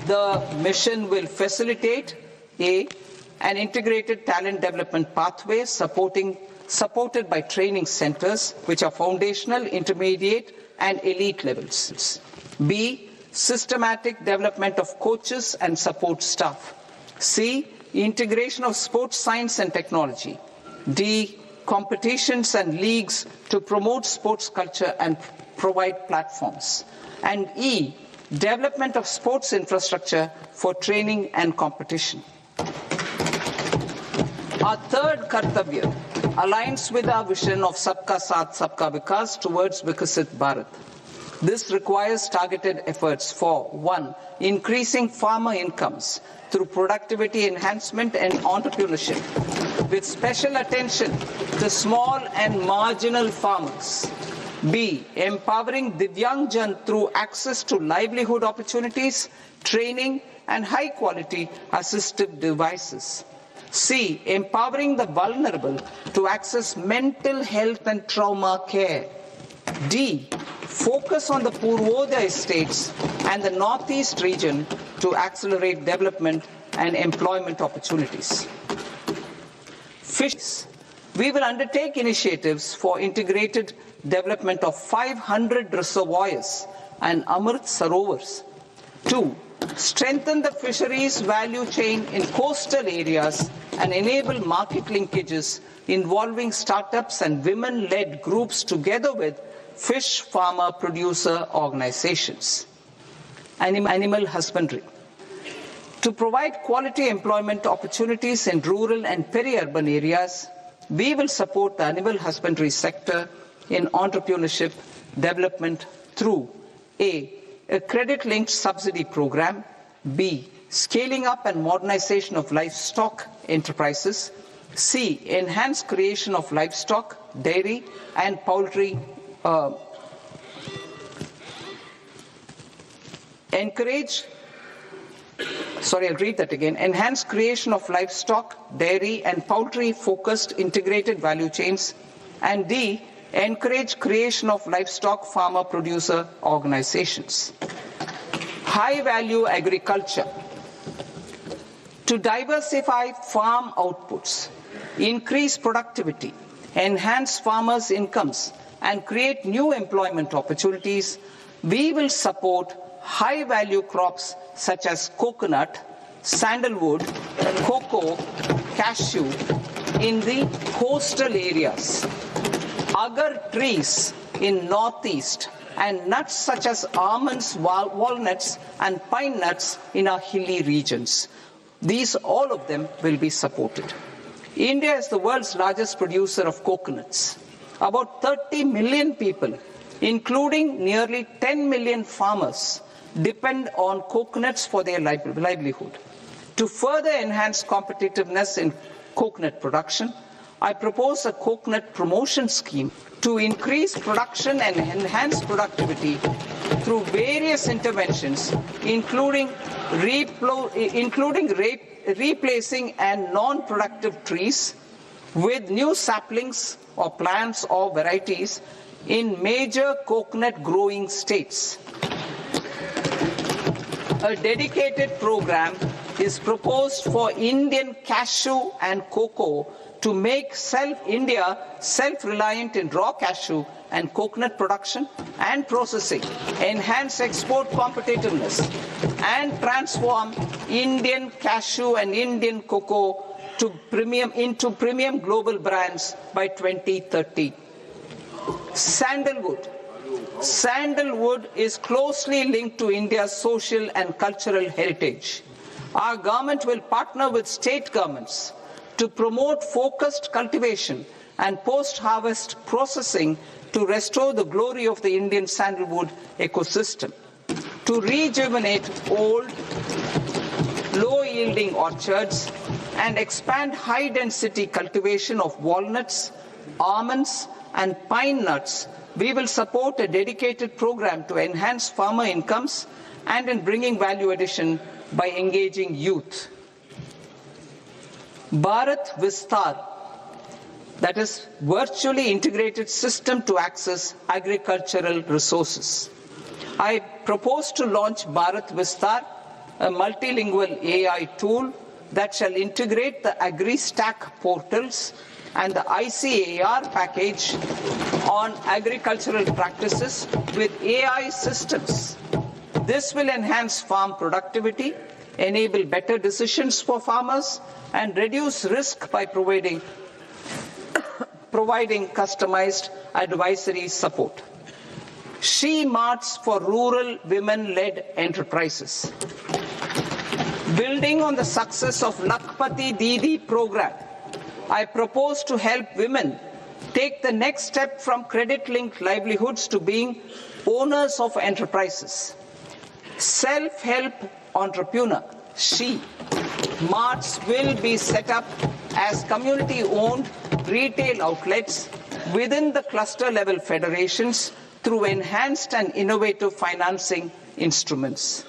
The mission will facilitate an integrated talent development pathway supported by training centers, which are foundational, intermediate, and elite levels. B, systematic development of coaches and support staff. C, integration of sports science and technology. D, competitions and leagues to promote sports culture and provide platforms. And E, development of sports infrastructure for training and competition. Our third Kartavya aligns with our vision of Sabka Saath, Sabka Vikas towards Vikasit Bharat. This requires targeted efforts for 1. Increasing farmer incomes through productivity enhancement and entrepreneurship, with special attention to small and marginal farmers. B. Empowering Divyangjan through access to livelihood opportunities, training, and high-quality assistive devices. C. Empowering the vulnerable to access mental health and trauma care. D. Focus on the Purvodaya states and the Northeast region to accelerate development and employment opportunities. Fisheries. We will undertake initiatives for integrated development of 500 reservoirs and Amrit Sarovars. 2. Strengthen the fisheries value chain in coastal areas and enable market linkages involving startups and women-led groups together with fish farmer producer organizations. Animal husbandry. To provide quality employment opportunities in rural and peri-urban areas, we will support the animal husbandry sector in entrepreneurship development through A. A credit-linked subsidy program, B. Scaling up and modernization of livestock enterprises, C. Enhanced creation of livestock, dairy, and poultry. Enhanced creation of livestock, dairy, and poultry-focused integrated value chains, and D. Encourage creation of livestock farmer producer organizations. High-value agriculture. To diversify farm outputs, increase productivity, enhance farmers' incomes, and create new employment opportunities, we will support high-value crops such as coconut, sandalwood, cocoa, cashew in the coastal areas, agar trees in northeast, and nuts such as almonds, walnuts, and pine nuts in our hilly regions. All of them will be supported. India is the world's largest producer of coconuts. About 30 million people, including nearly 10 million farmers, depend on coconuts for their livelihood. To further enhance competitiveness in coconut production, I propose a coconut promotion scheme to increase production and enhance productivity through various interventions, including replacing and non-productive trees with new saplings or plants or varieties in major coconut growing states. A dedicated program is proposed for Indian cashew and cocoa to make India self-reliant in raw cashew and coconut production and processing, enhance export competitiveness, and transform Indian cashew and Indian cocoa into premium global brands by 2030. Sandalwood. Sandalwood is closely linked to India's social and cultural heritage. Our government will partner with state governments to promote focused cultivation and post-harvest processing to restore the glory of the Indian sandalwood ecosystem, to rejuvenate old, low-yielding orchards, and expand high-density cultivation of walnuts, almonds, and pine nuts. We will support a dedicated program to enhance farmer incomes and in bringing value addition by engaging youth. Bharat Vistar, that is virtually integrated system to access agricultural resources. I propose to launch Bharat Vistar, a multilingual AI tool that shall integrate the AgriStack portals and the ICAR package on agricultural practices with AI systems. This will enhance farm productivity, enable better decisions for farmers, and reduce risk by providing customized advisory support. She-marts for rural women-led enterprises. Building on the success of Lakpati Didi program, I propose to help women take the next step from credit-linked livelihoods to being owners of enterprises. Self-help entrepreneur, marts will be set up as community-owned retail outlets within the cluster-level federations through enhanced and innovative financing instruments.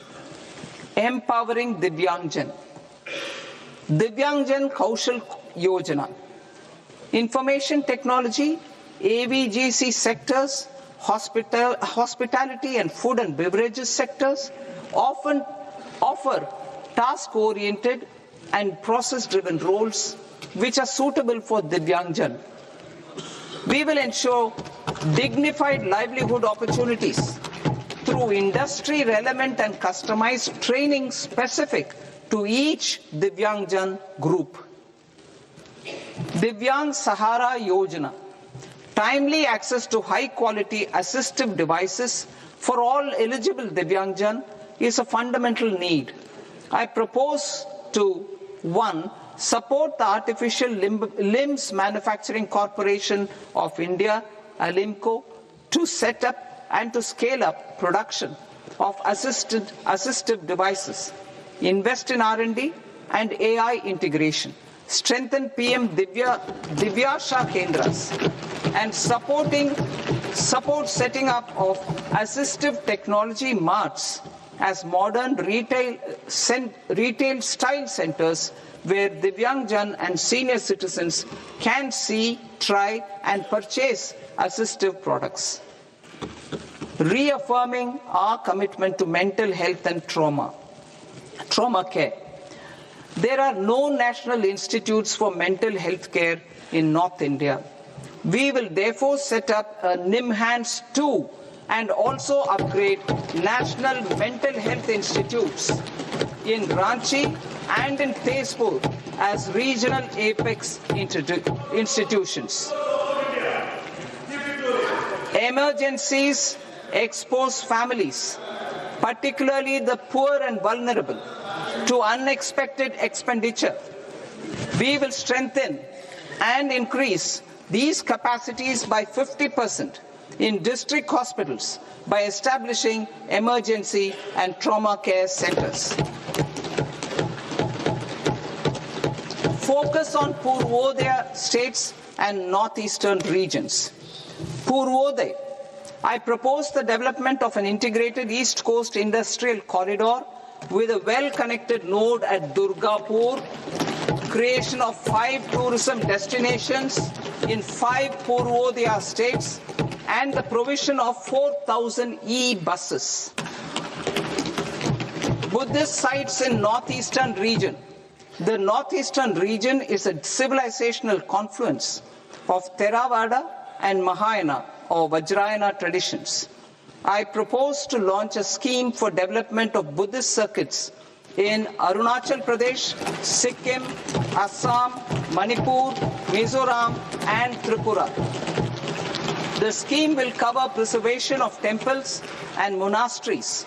Empowering Divyangjan. Divyangjan Kaushal Yojana. Information technology, AVGC sectors, hospitality and food and beverages sectors often offer task-oriented and process-driven roles which are suitable for Divyangjan. We will ensure dignified livelihood opportunities through industry-relevant and customized training specific to each Divyangjan group. Divyang Sahara Yojana. Timely access to high-quality assistive devices for all eligible Divyangjan is a fundamental need. I propose to 1. Support the Artificial Limbs Manufacturing Corporation of India, Alimco, to set up and to scale up production of assistive devices, invest in R&D and AI integration, strengthen PM Divyasha Kendras, and support setting up of assistive technology marts as modern retail style centers where Divyangjan and senior citizens can see, try and purchase assistive products. Reaffirming our commitment to mental health and trauma care. There are no national institutes for mental health care in North India. We will therefore set up a NIMHANS 2 and also upgrade national mental health institutes in Ranchi and in Tezpur as regional Apex institutions. Emergencies expose families, particularly the poor and vulnerable, to unexpected expenditure. We will strengthen and increase these capacities by 50% in district hospitals by establishing emergency and trauma care centers. Focus on Purvodaya states and northeastern regions. Purvodaya. I propose the development of an integrated East Coast industrial corridor with a well-connected node at Durgapur, creation of 5 tourism destinations in 5 Purvodaya states, and the provision of 4,000 e-buses. Buddhist sites in northeastern region. The northeastern region is a civilizational confluence of Theravada and Mahayana or Vajrayana traditions. I propose to launch a scheme for development of Buddhist circuits in Arunachal Pradesh, Sikkim, Assam, Manipur, Mizoram, and Tripura. The scheme will cover preservation of temples and monasteries,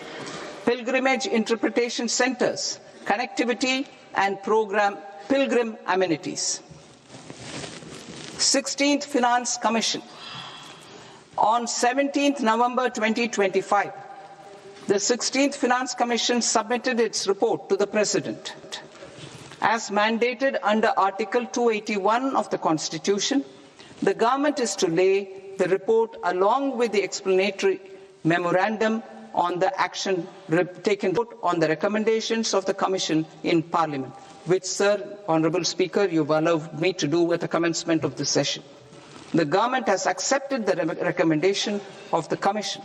pilgrimage interpretation centers, connectivity, and pilgrim amenities. 16th Finance Commission. On 17th November 2025, the 16th Finance Commission submitted its report to the President. As mandated under Article 281 of the Constitution, the government is to lay the report along with the explanatory memorandum on the action taken on the recommendations of the Commission in Parliament, which, Sir, Honourable Speaker, you've allowed me to do at the commencement of the session. The government has accepted the recommendation of the Commission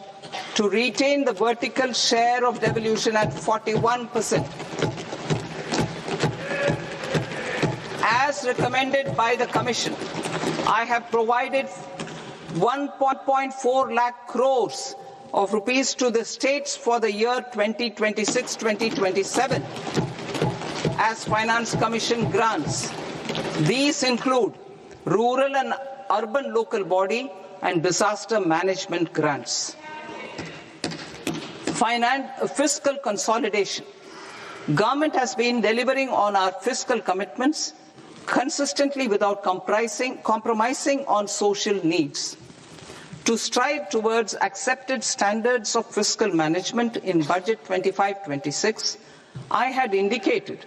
to retain the vertical share of devolution at 41%. As recommended by the Commission, I have provided 1.4 lakh crores of rupees to the states for the year 2026-2027 as Finance Commission grants. These include rural and urban local body and disaster management grants. Fiscal consolidation. Government has been delivering on our fiscal commitments consistently without compromising on social needs. To strive towards accepted standards of fiscal management in Budget 25-26, I had indicated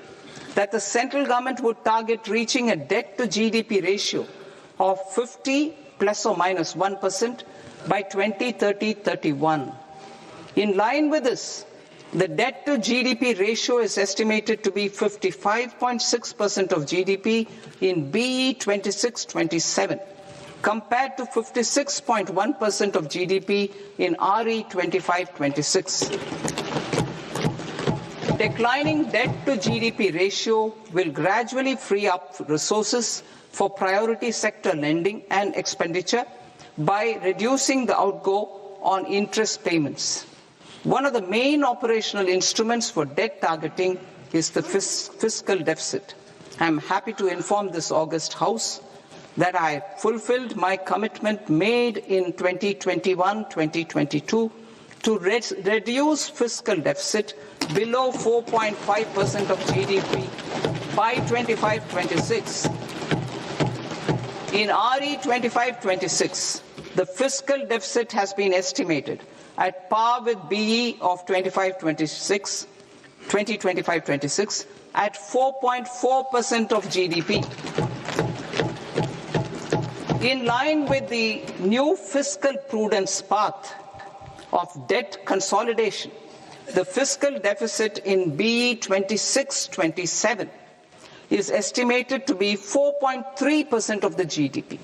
that the central government would target reaching a debt to GDP ratio of 50 plus or minus 1% by 2030-31. In line with this, the debt to GDP ratio is estimated to be 55.6% of GDP in BE 26-27, compared to 56.1% of GDP in RE 25-26. Declining debt to GDP ratio will gradually free up resources for priority sector lending and expenditure by reducing the outgo on interest payments. One of the main operational instruments for debt targeting is the fiscal deficit. I am happy to inform this august House that I fulfilled my commitment made in 2021-2022 to reduce fiscal deficit below 4.5% of GDP by 25-26. In RE 25-26, the fiscal deficit has been estimated at par with BE of 2025-26 at 4.4% of GDP. In line with the new fiscal prudence path of debt consolidation, the fiscal deficit in BE 26-27 is estimated to be 4.3% of the GDP.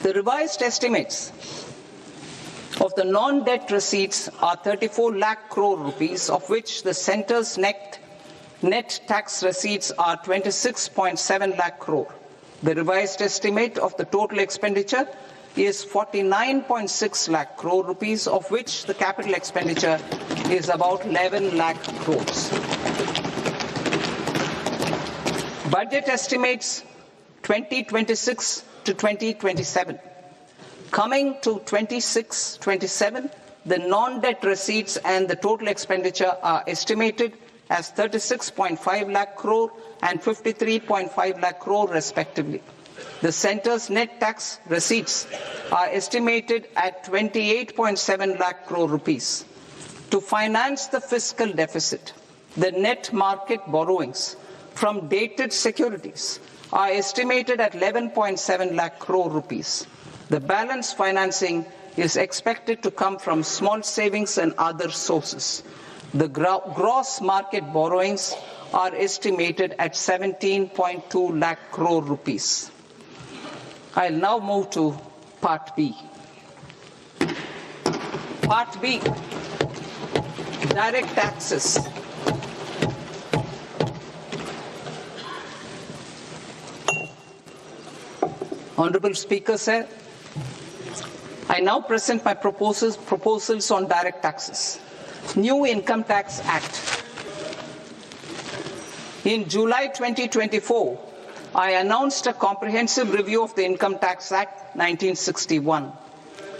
The revised estimates of the non-debt receipts are 34 lakh crore rupees, of which the centre's net tax receipts are 26.7 lakh crore. The revised estimate of the total expenditure is 49.6 lakh crore rupees, of which the capital expenditure is about 11 lakh crores. Budget estimates 2026 to 2027. Coming to 26-27, the non-debt receipts and the total expenditure are estimated as 36.5 lakh crore and 53.5 lakh crore respectively. The centre's net tax receipts are estimated at 28.7 lakh crore rupees. To finance the fiscal deficit, the net market borrowings from dated securities are estimated at 11.7 lakh crore rupees. The balance financing is expected to come from small savings and other sources. The gross market borrowings are estimated at 17.2 lakh crore rupees. I'll now move to Part B. Part B, direct taxes. Honorable Speaker, sir, I now present my proposals on direct taxes. New Income Tax Act. In July 2024, I announced a comprehensive review of the Income Tax Act 1961.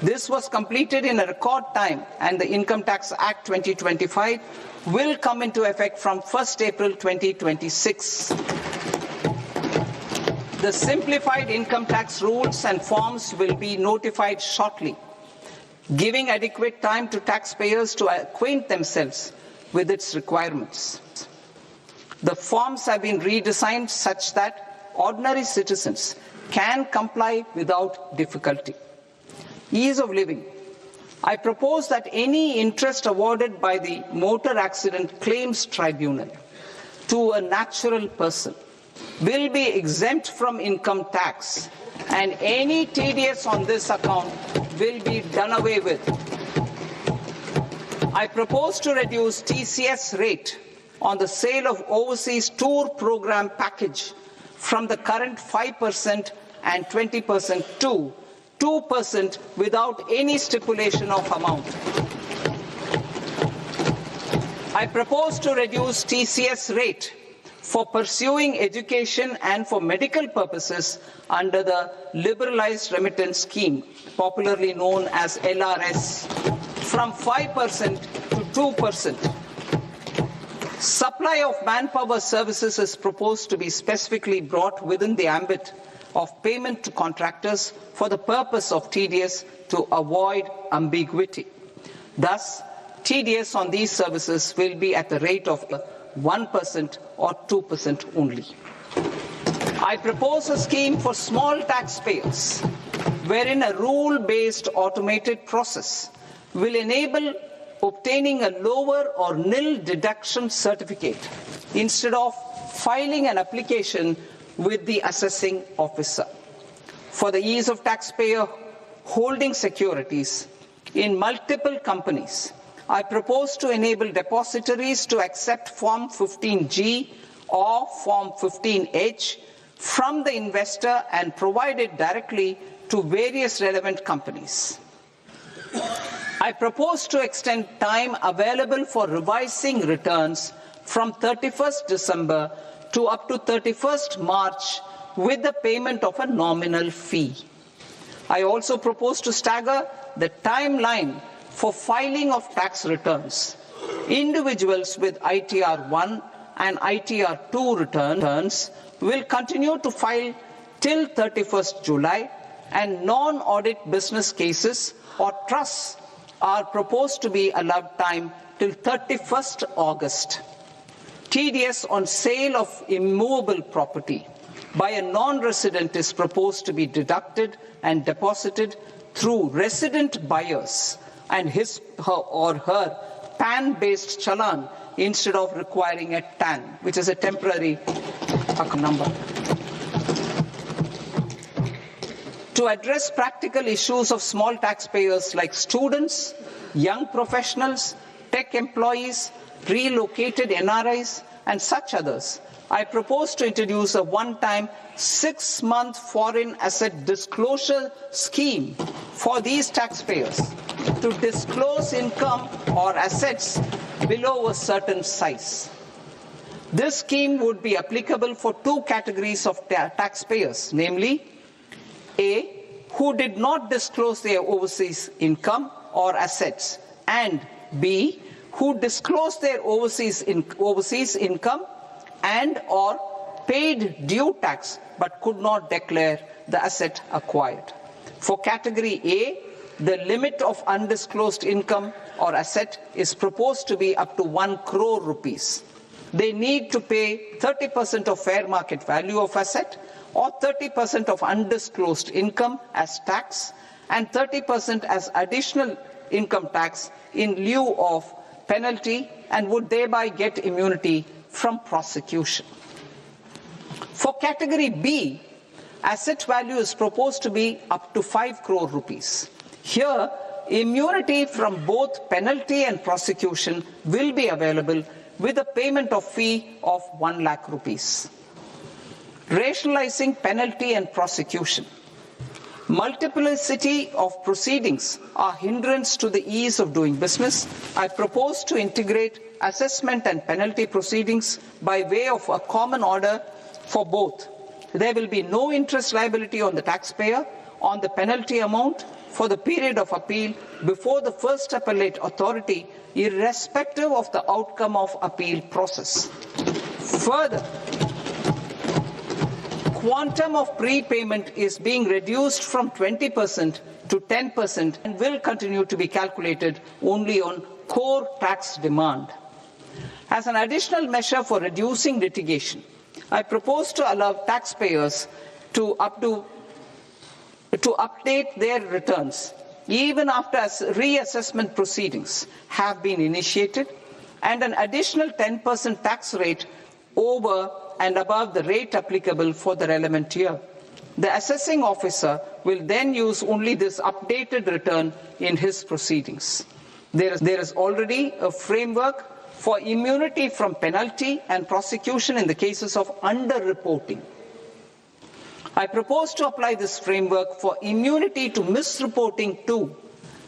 This was completed in a record time, and the Income Tax Act 2025 will come into effect from 1st April 2026. The simplified income tax rules and forms will be notified shortly, giving adequate time to taxpayers to acquaint themselves with its requirements. The forms have been redesigned such that ordinary citizens can comply without difficulty. Ease of living. I propose that any interest awarded by the Motor Accident Claims Tribunal to a natural person will be exempt from income tax, and any TDS on this account will be done away with. I propose to reduce TCS rate on the sale of overseas tour program package from the current 5% and 20% to 2% without any stipulation of amount. I propose to reduce TCS rate for pursuing education and for medical purposes under the Liberalized Remittance Scheme, popularly known as LRS, from 5% to 2%. Supply of manpower services is proposed to be specifically brought within the ambit of payment to contractors for the purpose of TDS to avoid ambiguity. Thus, TDS on these services will be at the rate of 1% or 2% only. I propose a scheme for small taxpayers wherein a rule-based automated process will enable obtaining a lower or nil deduction certificate instead of filing an application with the assessing officer. For the ease of taxpayer holding securities in multiple companies, I propose to enable depositories to accept Form 15G or Form 15H from the investor and provide it directly to various relevant companies. I propose to extend time available for revising returns from 31st December to up to 31st March with the payment of a nominal fee. I also propose to stagger the timeline for filing of tax returns. Individuals with ITR 1 and ITR 2 returns will continue to file till 31st July, and non-audit business cases or trusts are proposed to be allowed time till 31st August. TDS on sale of immovable property by a non-resident is proposed to be deducted and deposited through resident buyers and his or her PAN-based challan instead of requiring a TAN, which is a temporary number. To address practical issues of small taxpayers like students, young professionals, tech employees, relocated NRIs, and such others, I propose to introduce a one-time 6-month foreign asset disclosure scheme for these taxpayers to disclose income or assets below a certain size. This scheme would be applicable for two categories of taxpayers, namely, A, who did not disclose their overseas income or assets, and B, who disclosed their overseas income and or paid due tax but could not declare the asset acquired. For category A, the limit of undisclosed income or asset is proposed to be up to 1 crore rupees. They need to pay 30% of fair market value of asset or 30% of undisclosed income as tax and 30% as additional income tax in lieu of penalty, and would thereby get immunity from prosecution. For category B, asset value is proposed to be up to 5 crore rupees. Here, immunity from both penalty and prosecution will be available with a payment of fee of 1 lakh rupees. Rationalizing penalty and prosecution. Multiplicity of proceedings are hindrance to the ease of doing business. I propose to integrate assessment and penalty proceedings by way of a common order for both. There will be no interest liability on the taxpayer on the penalty amount for the period of appeal before the first appellate authority, irrespective of the outcome of appeal process. Further, quantum of prepayment is being reduced from 20% to 10% and will continue to be calculated only on core tax demand. As an additional measure for reducing litigation, I propose to allow taxpayers to update their returns even after reassessment proceedings have been initiated, and an additional 10% tax rate over and above the rate applicable for the relevant year. The assessing officer will then use only this updated return in his proceedings. There is already a framework for immunity from penalty and prosecution in the cases of underreporting. I propose to apply this framework for immunity to misreporting too.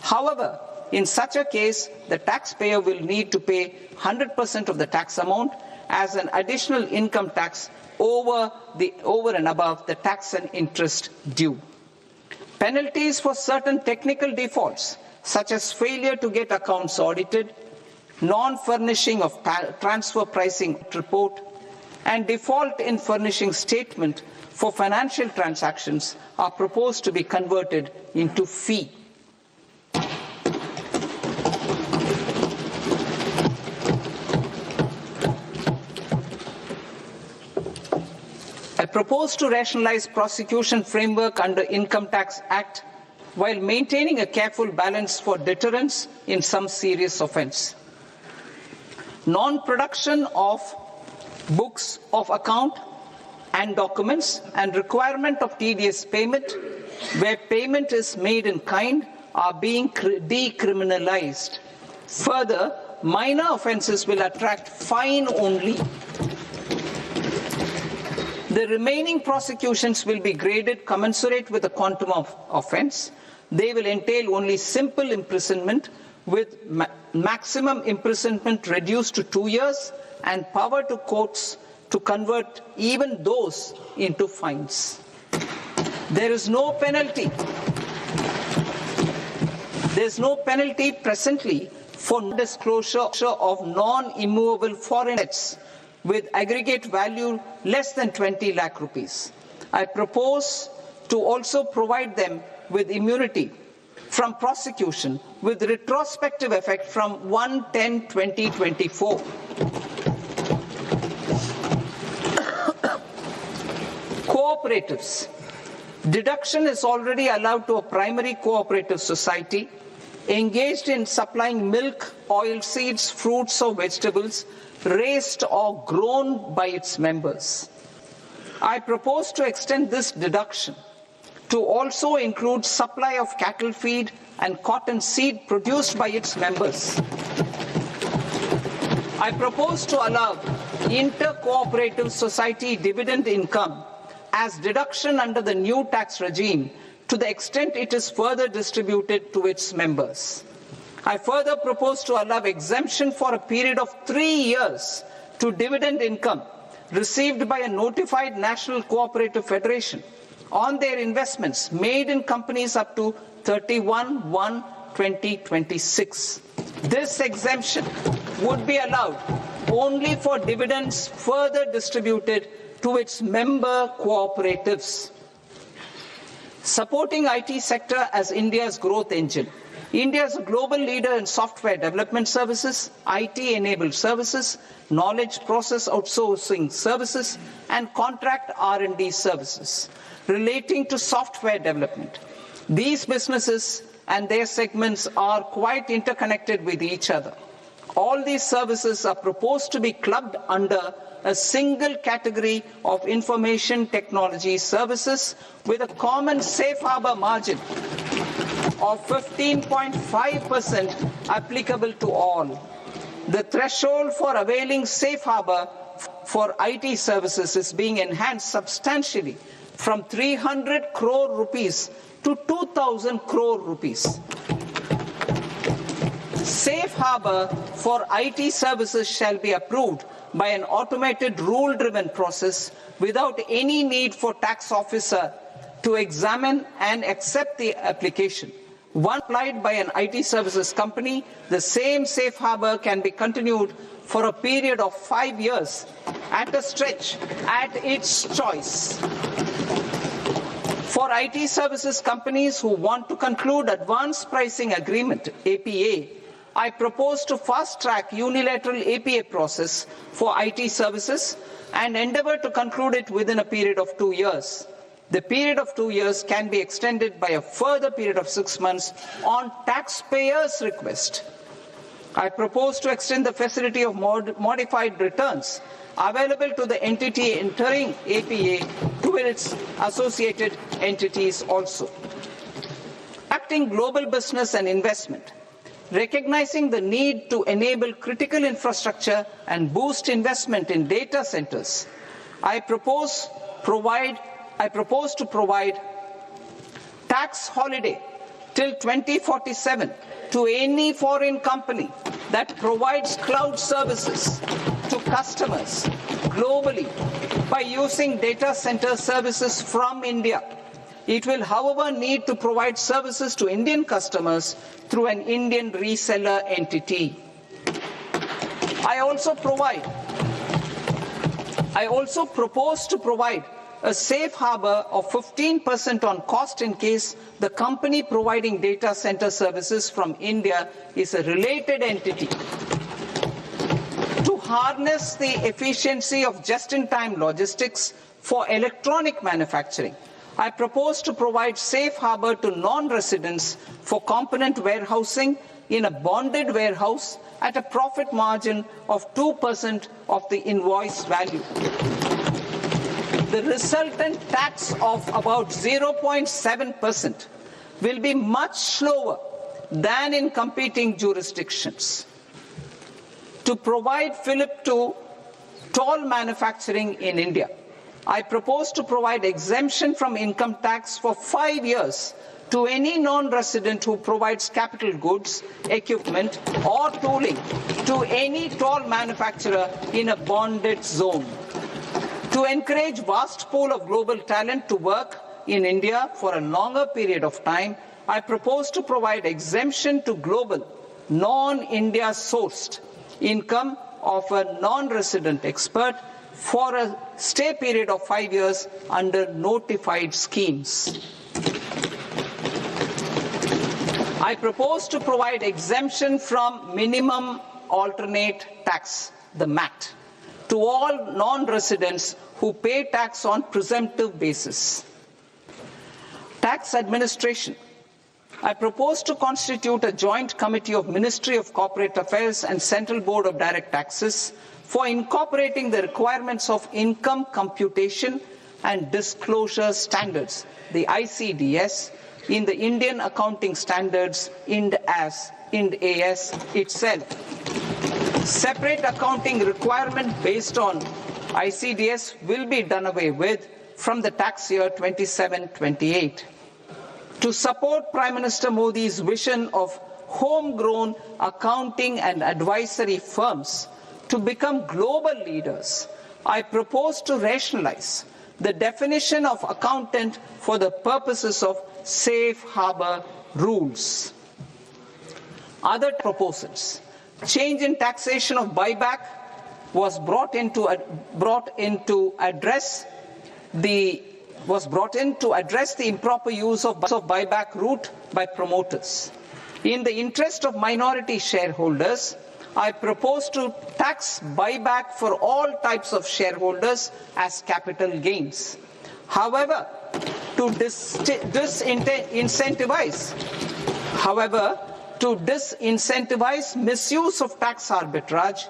However, in such a case, the taxpayer will need to pay 100% of the tax amount as an additional income tax over and above the tax and interest due. Penalties for certain technical defaults such as failure to get accounts audited, non-furnishing of transfer pricing report, and default in furnishing statement for financial transactions are proposed to be converted into fee. I propose to rationalize prosecution framework under Income Tax Act while maintaining a careful balance for deterrence in some serious offence. Non-production of books of account and documents and requirement of TDS payment where payment is made in kind are being decriminalized. Further, minor offences will attract fine only. The remaining prosecutions will be graded commensurate with the quantum of offence. They will entail only simple imprisonment with maximum imprisonment reduced to 2 years and power to courts to convert even those into fines. There is no penalty. There is no penalty presently for disclosure of non-immovable foreign assets with aggregate value less than 20 lakh rupees. I propose to also provide them with immunity from prosecution with retrospective effect from 1/10/2024. Cooperatives. Deduction is already allowed to a primary cooperative society engaged in supplying milk, oilseeds, fruits or vegetables raised or grown by its members. I propose to extend this deduction to also include supply of cattle feed and cotton seed produced by its members. I propose to allow inter-cooperative society dividend income as deduction under the new tax regime to the extent it is further distributed to its members. I further propose to allow exemption for a period of 3 years to dividend income received by a notified national cooperative federation on their investments made in companies up to 31/1/2026. This exemption would be allowed only for dividends further distributed to its member cooperatives. Supporting IT sector as India's growth engine. India is a global leader in software development services, IT-enabled services, knowledge process outsourcing services, and contract R&D services relating to software development. These businesses and their segments are quite interconnected with each other. All these services are proposed to be clubbed under a single category of information technology services with a common safe harbor margin of 15.5% applicable to all. The threshold for availing safe harbor for IT services is being enhanced substantially from 300 crore rupees to 2,000 crore rupees. Safe harbor for IT services shall be approved by an automated rule-driven process without any need for tax officer to examine and accept the application. Once applied by an IT services company, the same safe harbor can be continued for a period of 5 years at a stretch at its choice. For IT services companies who want to conclude advanced pricing agreement, APA, I propose to fast-track unilateral APA process for IT services and endeavor to conclude it within a period of 2 years. The period of 2 years can be extended by a further period of 6 months on taxpayers' request. I propose to extend the facility of modified returns available to the entity entering APA to its associated entities also. Acting global business and investment. Recognizing the need to enable critical infrastructure and boost investment in data centers, I propose to provide tax holiday till 2047 to any foreign company that provides cloud services to customers globally by using data center services from India. It will, however, need to provide services to Indian customers through an Indian reseller entity. I also propose to provide a safe harbor of 15% on cost in case the company providing data center services from India is a related entity. To harness the efficiency of just-in-time logistics for electronic manufacturing, I propose to provide safe harbor to non-residents for component warehousing in a bonded warehouse at a profit margin of 2% of the invoice value. The resultant tax of about 0.7% will be much lower than in competing jurisdictions. To provide fillip to toll manufacturing in India, I propose to provide exemption from income tax for 5 years to any non-resident who provides capital goods, equipment, or tooling to any toll manufacturer in a bonded zone. To encourage vast pool of global talent to work in India for a longer period of time, I propose to provide exemption to global, non-India sourced income of a non-resident expert for a stay period of 5 years under notified schemes. I propose to provide exemption from minimum alternate tax, the MAT, to all non-residents who pay tax on presumptive basis. Tax administration. I propose to constitute a joint committee of Ministry of Corporate Affairs and Central Board of Direct Taxes for incorporating the requirements of income computation and disclosure standards, the ICDS, in the Indian Accounting Standards, IND AS itself. Separate accounting requirement based on ICDS will be done away with from the tax year 27-28. To support Prime Minister Modi's vision of homegrown accounting and advisory firms to become global leaders, I propose to rationalize the definition of accountant for the purposes of safe harbor rules. Other proposals. Change in taxation of buyback was brought in to address the improper use of buyback route by promoters. In the interest of minority shareholders, I propose to tax buyback for all types of shareholders as capital gains. However, to disincentivize misuse of tax arbitrage,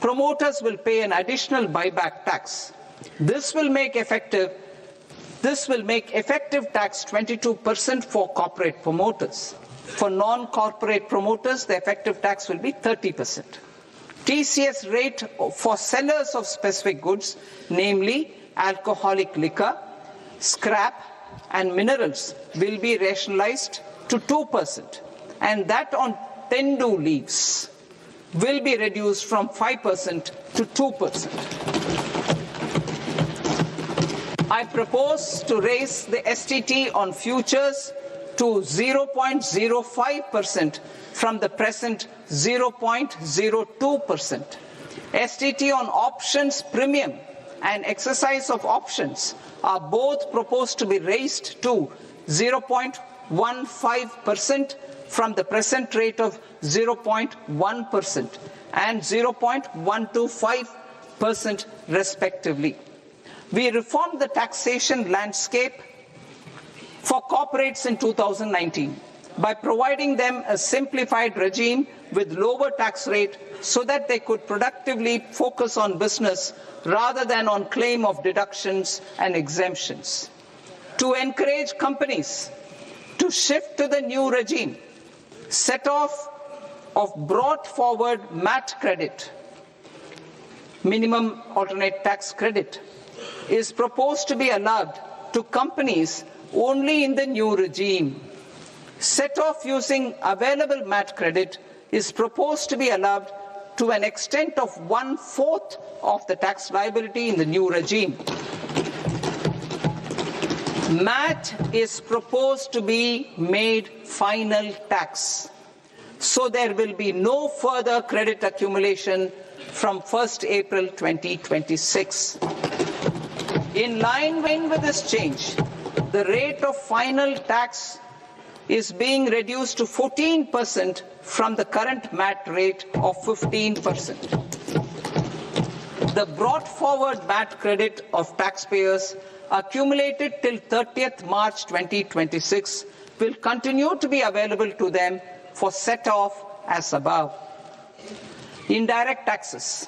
promoters will pay an additional buyback tax. This will make effective tax 22% for corporate promoters. For non-corporate promoters, the effective tax will be 30%. TCS rate for sellers of specific goods, namely alcoholic liquor, scrap, and minerals, will be rationalized to 2%, and that on tendu leaves will be reduced from 5% to 2%. I propose to raise the STT on futures to 0.05% from the present 0.02%. STT on options premium and exercise of options are both proposed to be raised to 0.15% from the present rate of 0.1% and 0.125% respectively. We reformed the taxation landscape for corporates in 2019 by providing them a simplified regime with lower tax rate so that they could productively focus on business rather than on claim of deductions and exemptions. To encourage companies to shift to the new regime, set off of brought forward MAT credit, minimum alternate tax credit, is proposed to be allowed to companies only in the new regime. Set off using available MAT credit is proposed to be allowed to an extent of 1/4 of the tax liability in the new regime. MAT is proposed to be made final tax. So there will be no further credit accumulation from 1st April 2026. In line with this change, the rate of final tax is being reduced to 14% from the current MAT rate of 15%. The brought forward MAT credit of taxpayers accumulated till 30th March 2026 will continue to be available to them for set-off as above. Indirect taxes.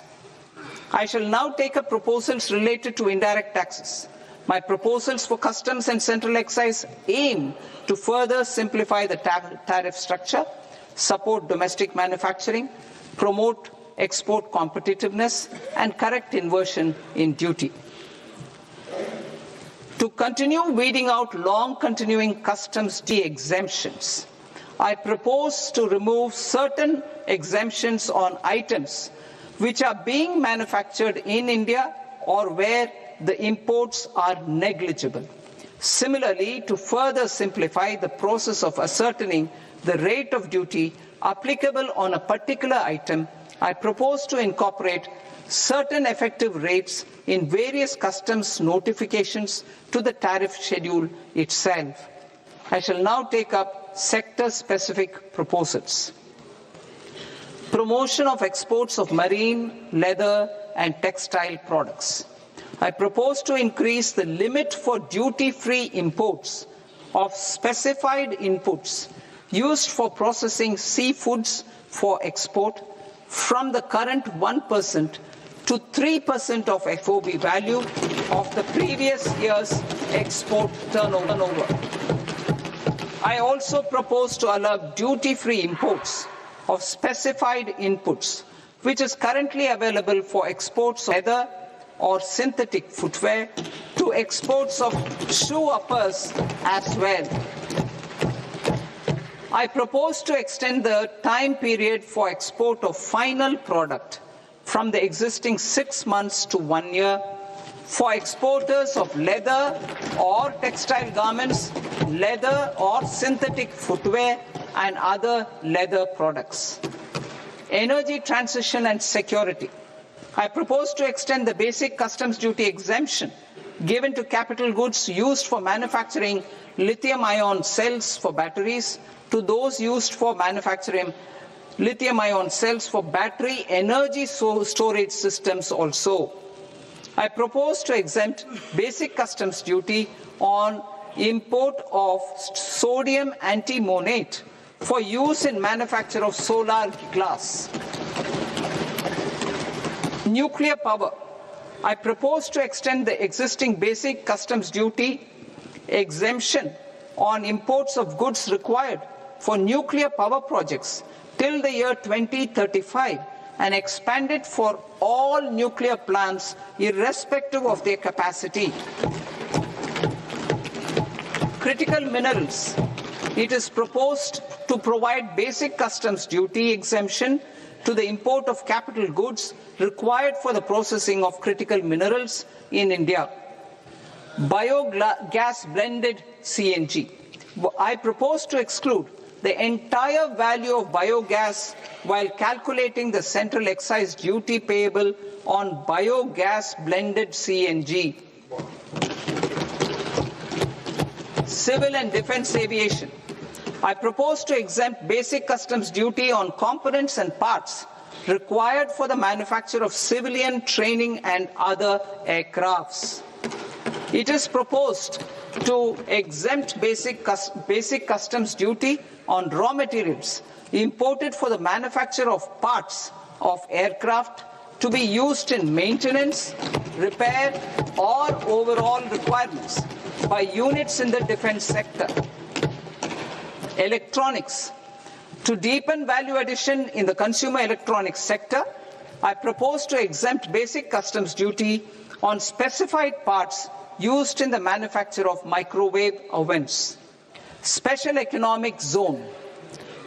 I shall now take up proposals related to indirect taxes. My proposals for customs and central excise aim to further simplify the tariff structure, support domestic manufacturing, promote export competitiveness, and correct inversion in duty. To continue weeding out long continuing customs duty exemptions, I propose to remove certain exemptions on items which are being manufactured in India or where the imports are negligible. Similarly, to further simplify the process of ascertaining the rate of duty applicable on a particular item, I propose to incorporate certain effective rates in various customs notifications to the tariff schedule itself. I shall now take up sector-specific proposals. Promotion of exports of marine, leather, and textile products. I propose to increase the limit for duty-free imports of specified inputs used for processing seafoods for export from the current 1% to 3% of FOB value of the previous year's export turnover. I also propose to allow duty-free imports of specified inputs, which is currently available for exports of leather or synthetic footwear, to exports of shoe uppers as well. I propose to extend the time period for export of final product from the existing 6 months to 1 year for exporters of leather or textile garments, leather or synthetic footwear, and other leather products. Energy transition and security. I propose to extend the basic customs duty exemption given to capital goods used for manufacturing lithium-ion cells for batteries to those used for manufacturing lithium-ion cells for battery energy storage systems also. I propose to exempt basic customs duty on import of sodium antimonate for use in manufacture of solar glass. Nuclear power. I propose to extend the existing basic customs duty exemption on imports of goods required for nuclear power projects till the year 2035 and expand it for all nuclear plants irrespective of their capacity. Critical minerals. It is proposed to provide basic customs duty exemption to the import of capital goods required for the processing of critical minerals in India. Biogas blended CNG. I propose to exclude the entire value of biogas while calculating the central excise duty payable on biogas blended CNG. Civil and defense aviation. I propose to exempt basic customs duty on components and parts required for the manufacture of civilian training and other aircrafts. It is proposed to exempt basic customs duty on raw materials imported for the manufacture of parts of aircraft to be used in maintenance, repair, or overall requirements by units in the defense sector. Electronics. To deepen value addition in the consumer electronics sector, I propose to exempt basic customs duty on specified parts used in the manufacture of microwave ovens. Special economic zone.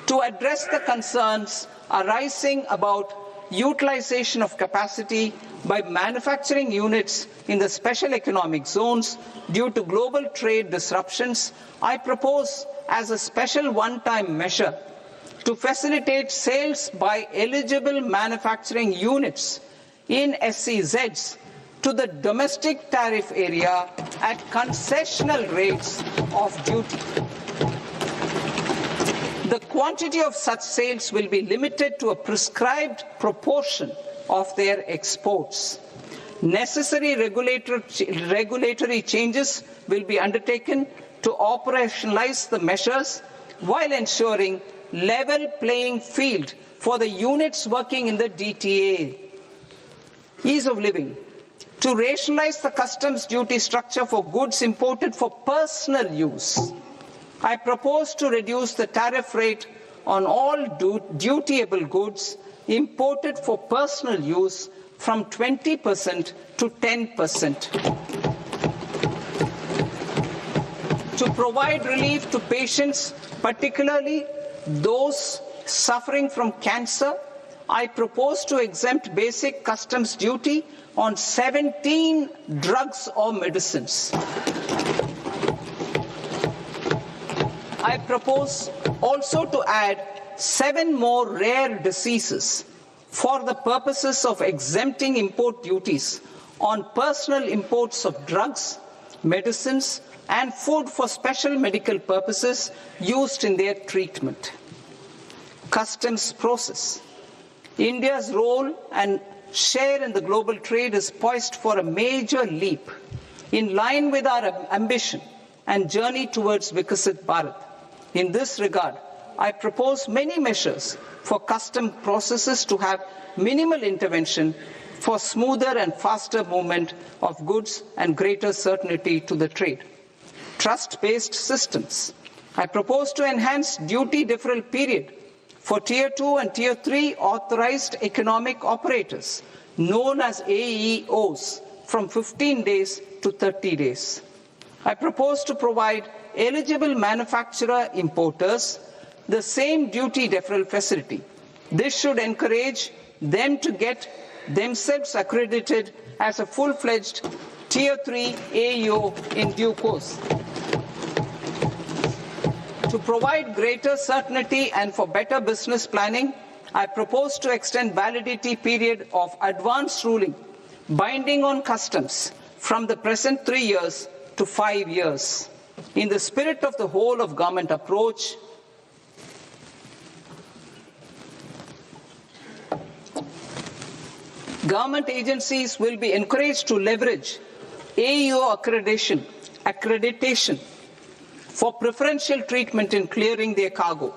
To address the concerns arising about utilization of capacity by manufacturing units in the special economic zones due to global trade disruptions, I propose as a special one-time measure to facilitate sales by eligible manufacturing units in SEZs to the domestic tariff area at concessional rates of duty. The quantity of such sales will be limited to a prescribed proportion of their exports. Necessary regulatory changes will be undertaken to operationalize the measures while ensuring level playing field for the units working in the DTA. Ease of living. To rationalize the customs duty structure for goods imported for personal use, I propose to reduce the tariff rate on all dutiable goods imported for personal use from 20% to 10%. To provide relief to patients, particularly those suffering from cancer, I propose to exempt basic customs duty on 17 drugs or medicines. I propose also to add 7 more rare diseases for the purposes of exempting import duties on personal imports of drugs, medicines, and food for special medical purposes used in their treatment. Customs process. India's role and share in the global trade is poised for a major leap in line with our ambition and journey towards Vikasit Bharat. In this regard, I propose many measures for custom processes to have minimal intervention for smoother and faster movement of goods and greater certainty to the trade. Trust-based systems. I propose to enhance duty deferral period for Tier 2 and Tier 3 authorized economic operators, known as AEOs, from 15 days to 30 days. I propose to provide eligible manufacturer importers the same duty deferral facility. This should encourage them to get themselves accredited as a full-fledged Tier 3 AEO in due course. To provide greater certainty and for better business planning, I propose to extend validity period of advance ruling binding on customs from the present 3 years to 5 years. In the spirit of the whole of government approach, government agencies will be encouraged to leverage AEO accreditation for preferential treatment in clearing their cargo.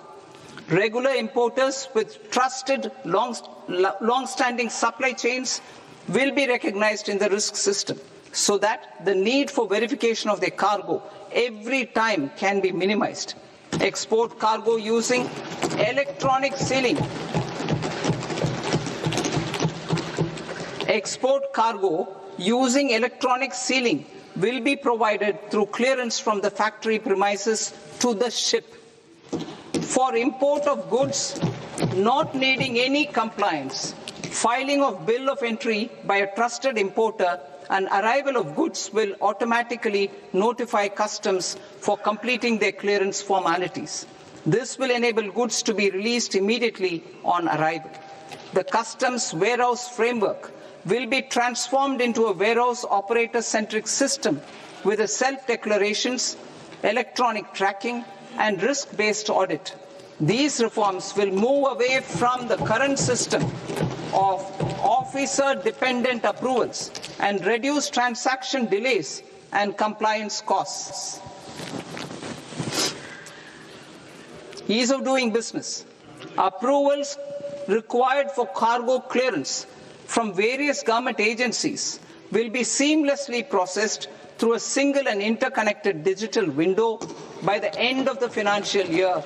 Regular importers with trusted long-standing supply chains will be recognized in the risk system so that the need for verification of their cargo every time can be minimized. Export cargo using electronic sealing. Export cargo using electronic sealing will be provided through clearance from the factory premises to the ship. For import of goods not needing any compliance, filing of bill of entry by a trusted importer and arrival of goods will automatically notify customs for completing their clearance formalities. This will enable goods to be released immediately on arrival. The customs warehouse framework will be transformed into a warehouse operator-centric system with a self-declarations, electronic tracking, and risk-based audit. These reforms will move away from the current system of officer-dependent approvals and reduce transaction delays and compliance costs. Ease of doing business. Approvals required for cargo clearance from various government agencies will be seamlessly processed through a single and interconnected digital window by the end of the financial year.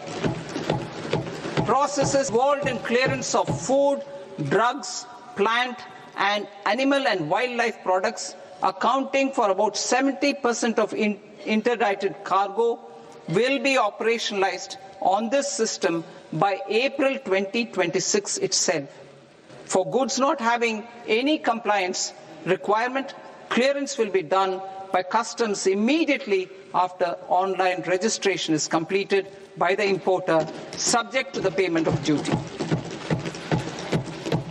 Processes involved in clearance of food, drugs, plant, and animal and wildlife products, accounting for about 70% of interdicted cargo, will be operationalized on this system by April 2026 itself. For goods not having any compliance requirement, clearance will be done by customs immediately after online registration is completed by the importer, subject to the payment of duty.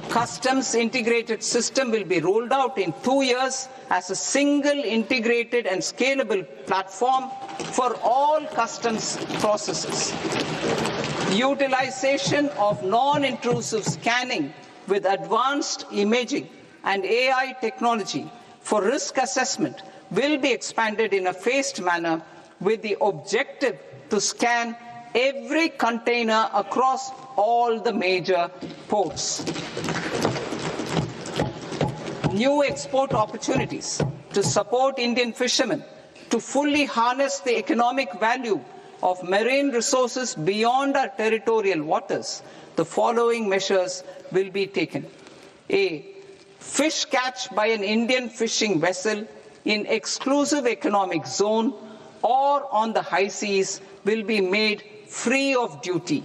Customs integrated system will be rolled out in 2 years as a single integrated and scalable platform for all customs processes. Utilization of non-intrusive scanning with advanced imaging and AI technology for risk assessment will be expanded in a phased manner with the objective to scan every container across all the major ports. New export opportunities to support Indian fishermen to fully harness the economic value of marine resources beyond our territorial waters. The following measures will be taken. A. Fish catch by an Indian fishing vessel in exclusive economic zone or on the high seas will be made free of duty.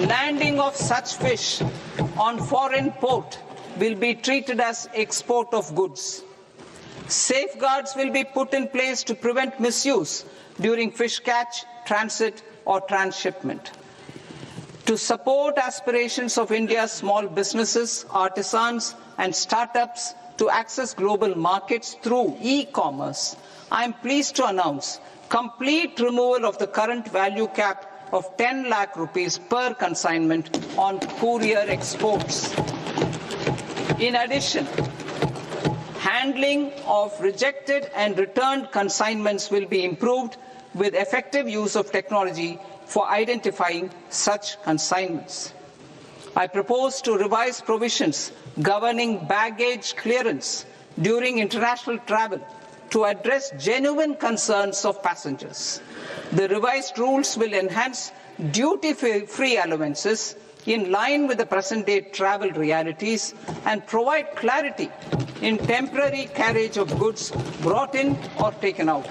Landing of such fish on foreign port will be treated as export of goods. Safeguards will be put in place to prevent misuse during fish catch, transit or transshipment. To support aspirations of India's small businesses, artisans and startups to access global markets through e-commerce, I am pleased to announce complete removal of the current value cap of 10 lakh rupees per consignment on courier exports. In addition, handling of rejected and returned consignments will be improved with effective use of technology for identifying such consignments. I propose to revise provisions governing baggage clearance during international travel to address genuine concerns of passengers. The revised rules will enhance duty-free allowances in line with the present-day travel realities and provide clarity in temporary carriage of goods brought in or taken out.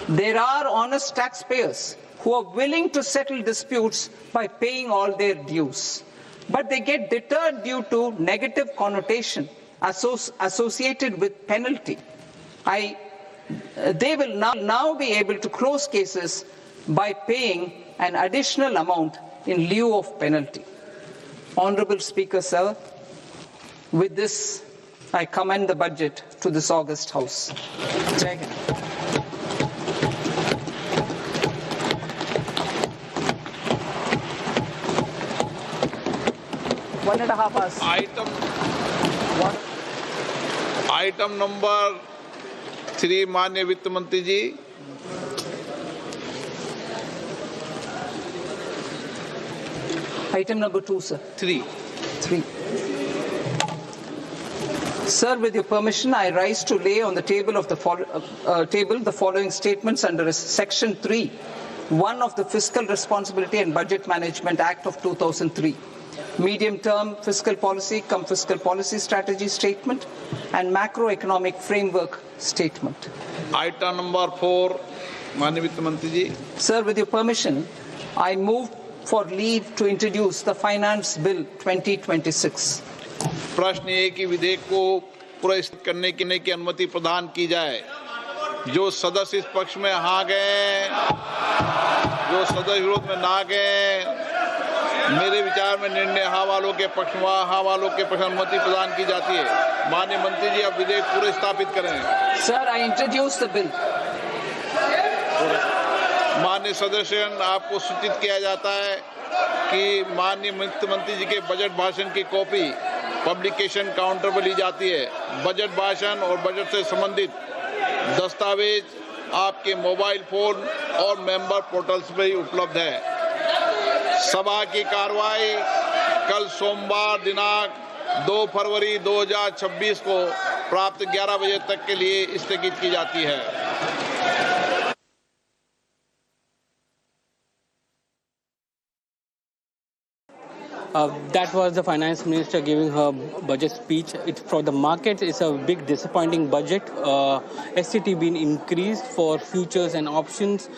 There are honest taxpayers who are willing to settle disputes by paying all their dues, but they get deterred due to negative connotation associated with penalty. They will now be able to close cases by paying an additional amount in lieu of penalty. Honorable Speaker, sir, with this, I commend the budget to this august House. Jai Hind. One and a half hours. Item number 3 माननीय वित्त मंत्री जी. Item number 2, sir. 3. Sir, with your permission, I rise to lay on the table of the following statements under Section 3, 1 of the Fiscal Responsibility and Budget Management Act of 2003. Medium-term fiscal policy, fiscal policy strategy statement, and macroeconomic framework statement. Item number 4, माननीय वित्त मंत्री जी. Sir, with your permission, I move for leave to introduce the Finance Bill 2026. प्रश्न ये कि विधेयक को पुरस्कृत करने की अनुमति प्रदान की जाए. जो सदस्य इस पक्ष में हाँ गए, जो सदस्य विरोध में ना गए, मेरे विचार में निर्णय हाँ वालों के पक्ष में, हाँ वालों के पक्ष में अनुमति प्रदान की जाती है. माननीय मंत्री जी, अब विधेयक पूरे स्थापित करें. Sir, I introduce the bill. माननीय सदस्यगण, आपको सूचित किया जाता है कि माननीय वित्त मंत्री जी के बजट भाषण की कॉपी पब्लिकेशन काउंटर पर ली जाती है. बजट भाषण और बजट से संबंधित दस्तावेज आपके मोबाइल फोन और मेंबर पोर्टल्स पर ही उपलब्ध है. सभा की कार्रवाई कल सोमवार दिनांक 2 फरवरी 2026 को प्राप्त 11 बजे तक के लिए स्थगित की जाती है. That was the finance minister giving her budget speech. For the markets, it's a big disappointing budget. SCT being increased for futures and options.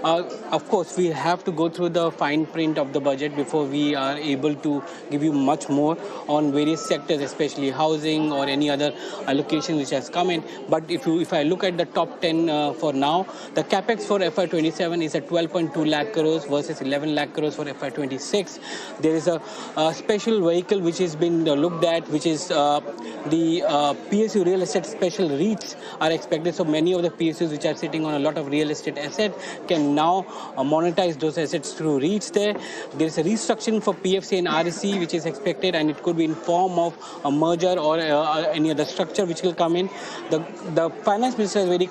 Of course, we have to go through the fine print of the budget before we are able to give you much more on various sectors, especially housing or any other allocation which has come in. But if I look at the top 10 for now, the Capex for FY27 is at 12.2 lakh crores versus 11 lakh crores for FY26. There is a special vehicle which has been looked at, which is the PSU real estate special REITs are expected. So many of the PSUs which are sitting on a lot of real estate assets can now monetize those assets through REITs there. There is a restructuring for PFC and REC which is expected, and it could be in form of a merger or any other structure which will come in. The finance minister has very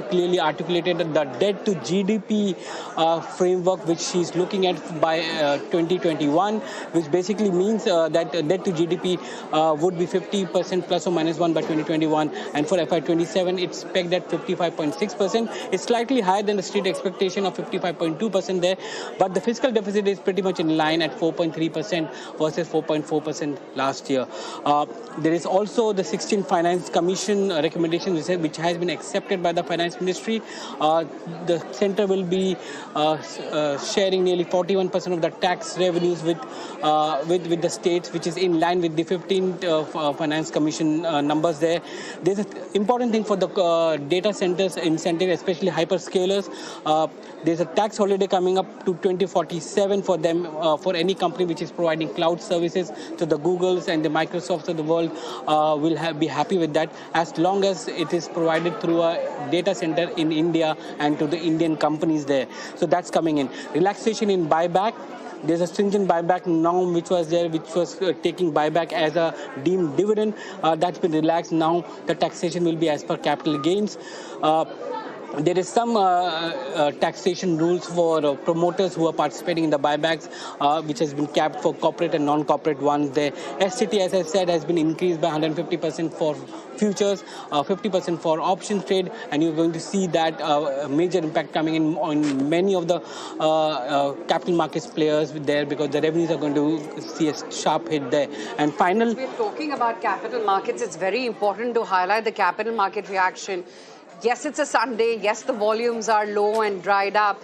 clearly articulated the debt to GDP framework which she's looking at by 2021, which basically means that debt to GDP would be 50% plus or minus 1 by 2021, and for FY27 it's pegged at 55.6%. It's slightly higher than the street expectation of 55.2% there, but the fiscal deficit is pretty much in line at 4.3% versus 4.4% last year. There is also the 16th Finance Commission recommendation which has been accepted by the Finance Ministry. The centre will be sharing nearly 41% of the tax revenues with the states, which is in line with the 15th Finance Commission numbers there. There's an important thing for the data centers incentive, especially hyperscalers. There's a tax holiday coming up to 2047 for them, for any company which is providing cloud services. So the Googles and the Microsofts of the world will be happy with that, as long as it is provided through a data center in India and to the Indian companies there. So that's coming in. Relaxation in buyback. There's a stringent buyback norm which was there, which was taking buyback as a deemed dividend. That's been relaxed. Now the taxation will be as per capital gains. There is some taxation rules for promoters who are participating in the buybacks, which has been capped for corporate and non-corporate ones there. SCT, as I said, has been increased by 150% for futures, 50% for options trade, and you're going to see that major impact coming in on many of the capital markets players there, because the revenues are going to see a sharp hit there. And final... We're talking about capital markets. It's very important to highlight the capital market reaction. Yes, it's a Sunday. Yes, the volumes are low and dried up.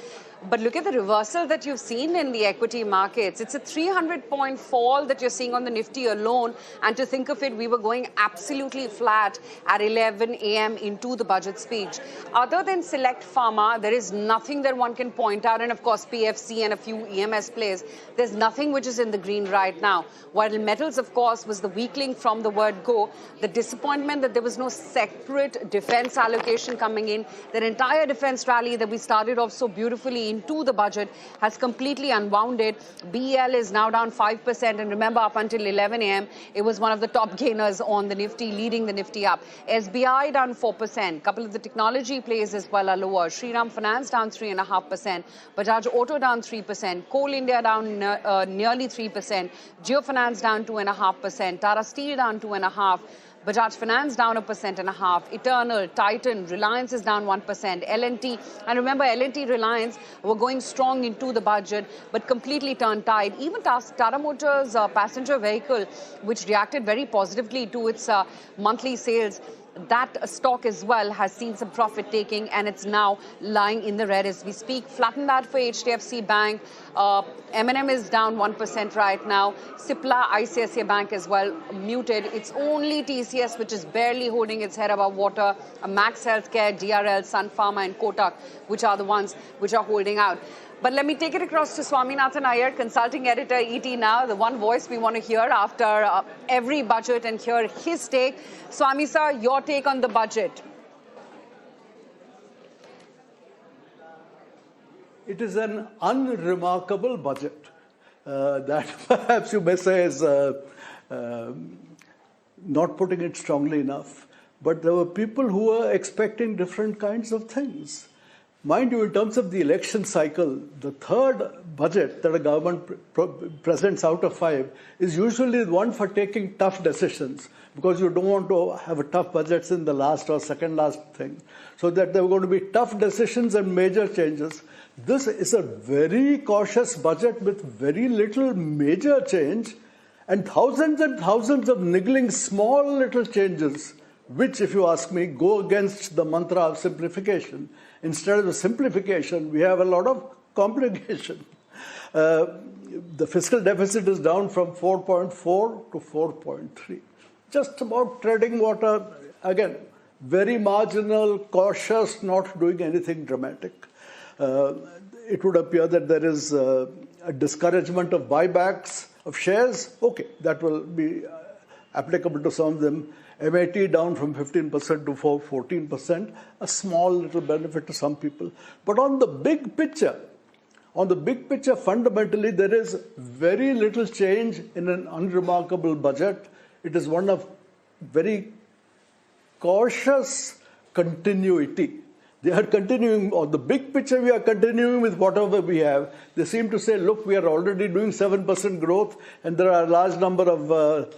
But look at the reversal that you've seen in the equity markets. It's a 300-point fall that you're seeing on the Nifty alone. And to think of it, we were going absolutely flat at 11 a.m. into the budget speech. Other than select pharma, there is nothing that one can point out. And of course, PFC and a few EMS plays. There's nothing which is in the green right now. While metals, of course, was the weak link from the word go. The disappointment that there was no separate defense allocation coming in. That entire defense rally that we started off so beautifully into the budget has completely unwounded. BEL is now down 5%, and remember, up until 11 a.m. it was one of the top gainers on the Nifty, leading the Nifty up. SBI down 4%. Couple of the technology plays as well are lower. Shriram Finance down 3.5%. Bajaj Auto down 3%. Coal India down nearly 3%. Jio Finance down 2.5%. Tata Steel down 2.5%. Bajaj Finance down 1.5%. Eternal, Titan, Reliance is down 1%. L&T, and remember, L&T, Reliance were going strong into the budget, but completely turned tide. Even Tata Motors passenger vehicle, which reacted very positively to its monthly sales, that stock as well has seen some profit taking, and it's now lying in the red as we speak. Flattened out for HDFC Bank. M&M is down 1% right now. Cipla, ICICI Bank as well muted. It's only TCS which is barely holding its head above water. Max Healthcare, DRL, Sun Pharma and Kotak, which are the ones which are holding out. But let me take it across to Swaminathan Iyer, consulting editor, ET Now, the one voice we want to hear after every budget and hear his take. Swami sir, your take on the budget. It is an unremarkable budget. That perhaps you may say is not putting it strongly enough. But there were people who were expecting different kinds of things. Mind you, in terms of the election cycle, the third budget that a government presents out of 5 is usually the one for taking tough decisions, because you don't want to have a tough budgets in the last or second last thing. So that there are going to be tough decisions and major changes. This is a very cautious budget with very little major change and thousands of niggling small little changes, which, if you ask me, go against the mantra of simplification. Instead of simplification, we have a lot of complication. The fiscal deficit is down from 4.4 to 4.3. Just about treading water. Again, very marginal, cautious, not doing anything dramatic. It would appear that there is a discouragement of buybacks of shares. Okay, that will be applicable to some of them. MAT down from 15% to 14%, a small little benefit to some people. But on the big picture, fundamentally, there is very little change in an unremarkable budget. It is one of very cautious continuity. They are continuing, on the big picture, we are continuing with whatever we have. They seem to say, look, we are already doing 7% growth, and there are a large number of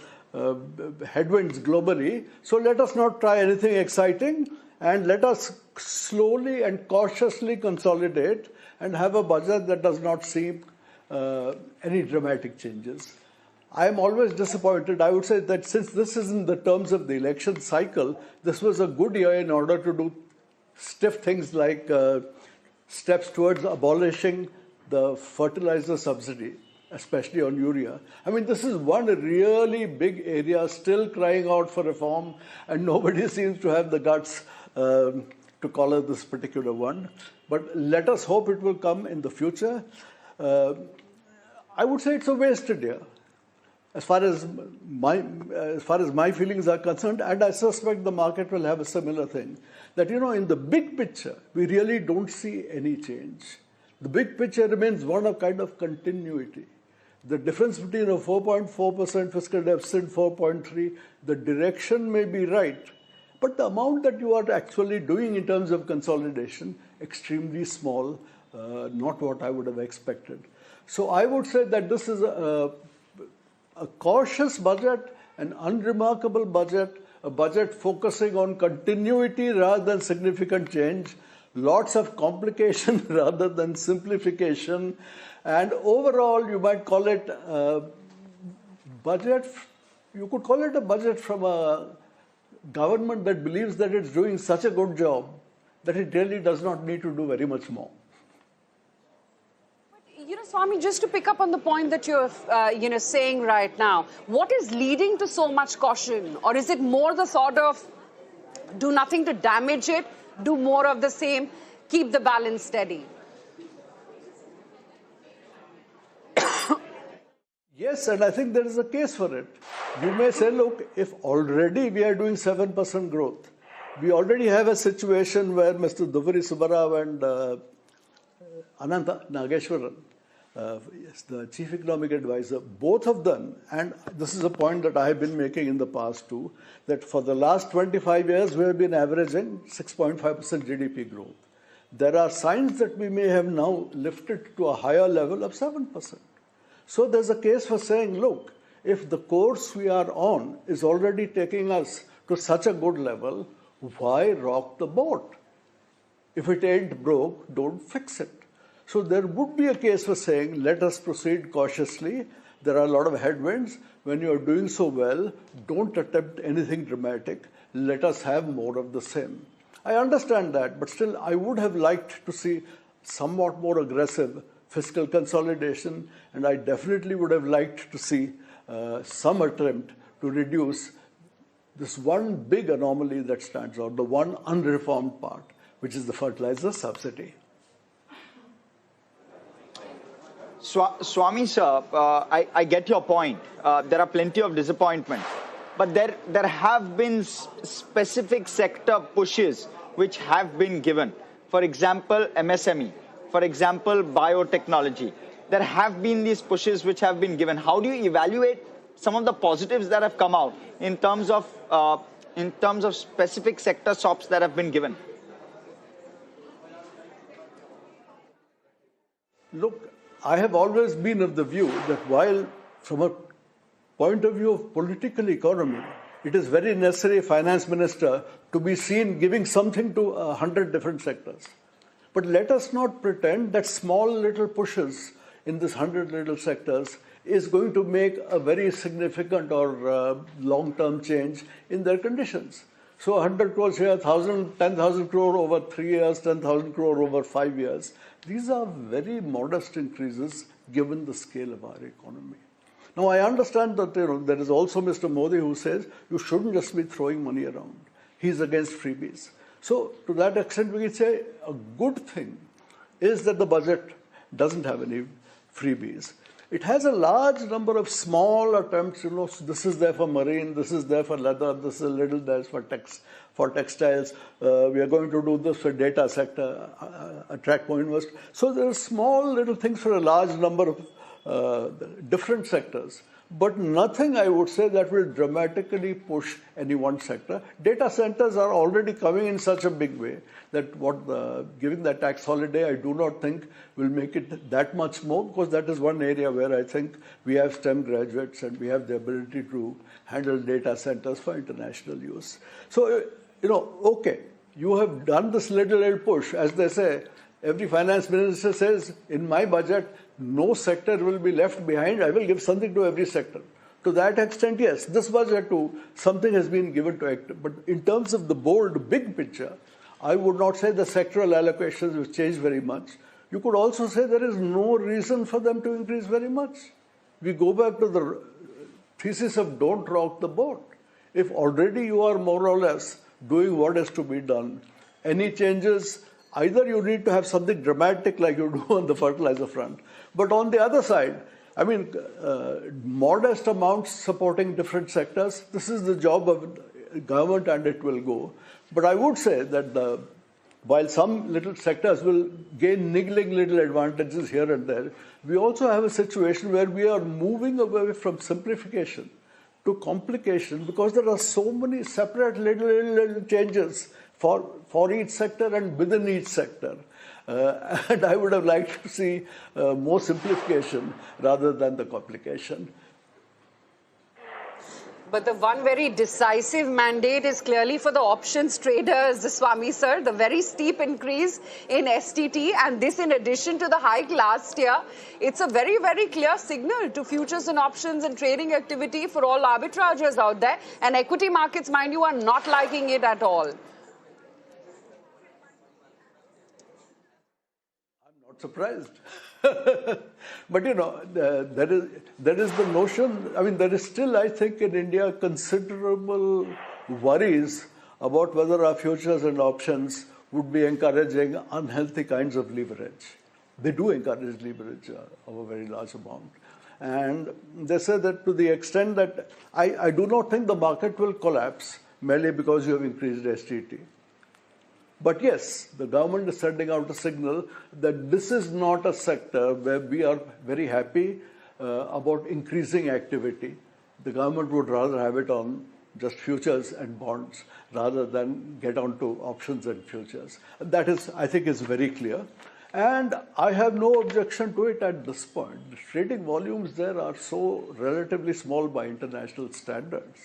headwinds globally. So let us not try anything exciting, and let us slowly and cautiously consolidate and have a budget that does not see any dramatic changes. I am always disappointed. I would say that since this is in the terms of the election cycle, this was a good year in order to do stiff things like steps towards abolishing the fertilizer subsidy, especially on urea. I mean, this is one really big area still crying out for reform, and nobody seems to have the guts to collar this particular one. But let us hope it will come in the future. I would say it's a wasted year, as far as my feelings are concerned, and I suspect the market will have a similar thing. That, in the big picture, we really don't see any change. The big picture remains one of kind of continuity. The difference between a 4.4% fiscal deficit and 4.3, the direction may be right, but the amount that you are actually doing in terms of consolidation, extremely small, not what I would have expected. So I would say that this is a cautious budget, an unremarkable budget, a budget focusing on continuity rather than significant change, lots of complication rather than simplification, and overall you might call it a budget, you could call it a budget from a government that believes that it's doing such a good job that it really does not need to do very much more. Swami, just to pick up on the point that you're, saying right now, what is leading to so much caution? Or is it more the sort of do nothing to damage it, do more of the same, keep the balance steady? Yes, and I think there is a case for it. You may say, look, if already we are doing 7% growth, we already have a situation where Mr. Duveri Subbarao and Ananta Nageshwaran, the chief economic advisor, both of them, and this is a point that I have been making in the past too, that for the last 25 years we have been averaging 6.5% GDP growth. There are signs that we may have now lifted to a higher level of 7%. So there's a case for saying, look, if the course we are on is already taking us to such a good level, why rock the boat? If it ain't broke, don't fix it. So there would be a case for saying, let us proceed cautiously. There are a lot of headwinds. When you are doing so well, don't attempt anything dramatic. Let us have more of the same. I understand that, but still I would have liked to see somewhat more aggressive fiscal consolidation, and I definitely would have liked to see some attempt to reduce this one big anomaly that stands out, the one unreformed part, which is the fertilizer subsidy. Swami sir, I get your point. There are plenty of disappointments, but there have been specific sector pushes which have been given. For example, MSME. For example, biotechnology. There have been these pushes which have been given. How do you evaluate some of the positives that have come out in terms of specific sector stops that have been given? Look, I have always been of the view that while from a point of view of political economy, it is very necessary, finance minister, to be seen giving something to 100 different sectors. But let us not pretend that small little pushes in this 100 little sectors is going to make a very significant or long-term change in their conditions. So 100 crores here, 10,000 crore over 3 years, 10,000 crore over 5 years. These are very modest increases given the scale of our economy. Now, I understand that there is also Mr. Modi who says you shouldn't just be throwing money around. He's against freebies. So, to that extent, we can say a good thing is that the budget doesn't have any freebies. It has a large number of small attempts, this is there for marine, this is there for leather, this is a little there for textiles, we are going to do this for data sector, attract more investors. So there are small little things for a large number of different sectors. But nothing, I would say, that will dramatically push any one sector. Data centers are already coming in such a big way that giving the tax holiday, I do not think will make it that much more, because that is one area where I think we have STEM graduates and we have the ability to handle data centers for international use. So, okay, you have done this little push. As they say, every finance minister says, in my budget, no sector will be left behind. I will give something to every sector. To that extent, yes, this budget too, something has been given to it. But in terms of the bold, big picture, I would not say the sectoral allocations have changed very much. You could also say there is no reason for them to increase very much. We go back to the thesis of don't rock the boat. If already you are more or less doing what is to be done, any changes, either you need to have something dramatic like you do on the fertilizer front, but on the other side, I mean, modest amounts supporting different sectors, this is the job of government and it will go. But I would say that while some little sectors will gain niggling little advantages here and there, we also have a situation where we are moving away from simplification to complication because there are so many separate little changes for each sector and within each sector. And I would have liked to see more simplification rather than the complication. But the one very decisive mandate is clearly for the options traders, Swami sir, the very steep increase in STT, and this in addition to the hike last year. It's a very, very clear signal to futures and options and trading activity for all arbitrageurs out there. And equity markets, mind you, are not liking it at all. Surprised. But there is the notion, I mean, there is still, I think, in India considerable worries about whether our futures and options would be encouraging unhealthy kinds of leverage. They do encourage leverage of a very large amount. And they say that to the extent that I do not think the market will collapse merely because you have increased STT. But yes, the government is sending out a signal that this is not a sector where we are very happy about increasing activity. The government would rather have it on just futures and bonds rather than get onto options and futures. That is, I think, is very clear. And I have no objection to it at this point. The trading volumes there are so relatively small by international standards.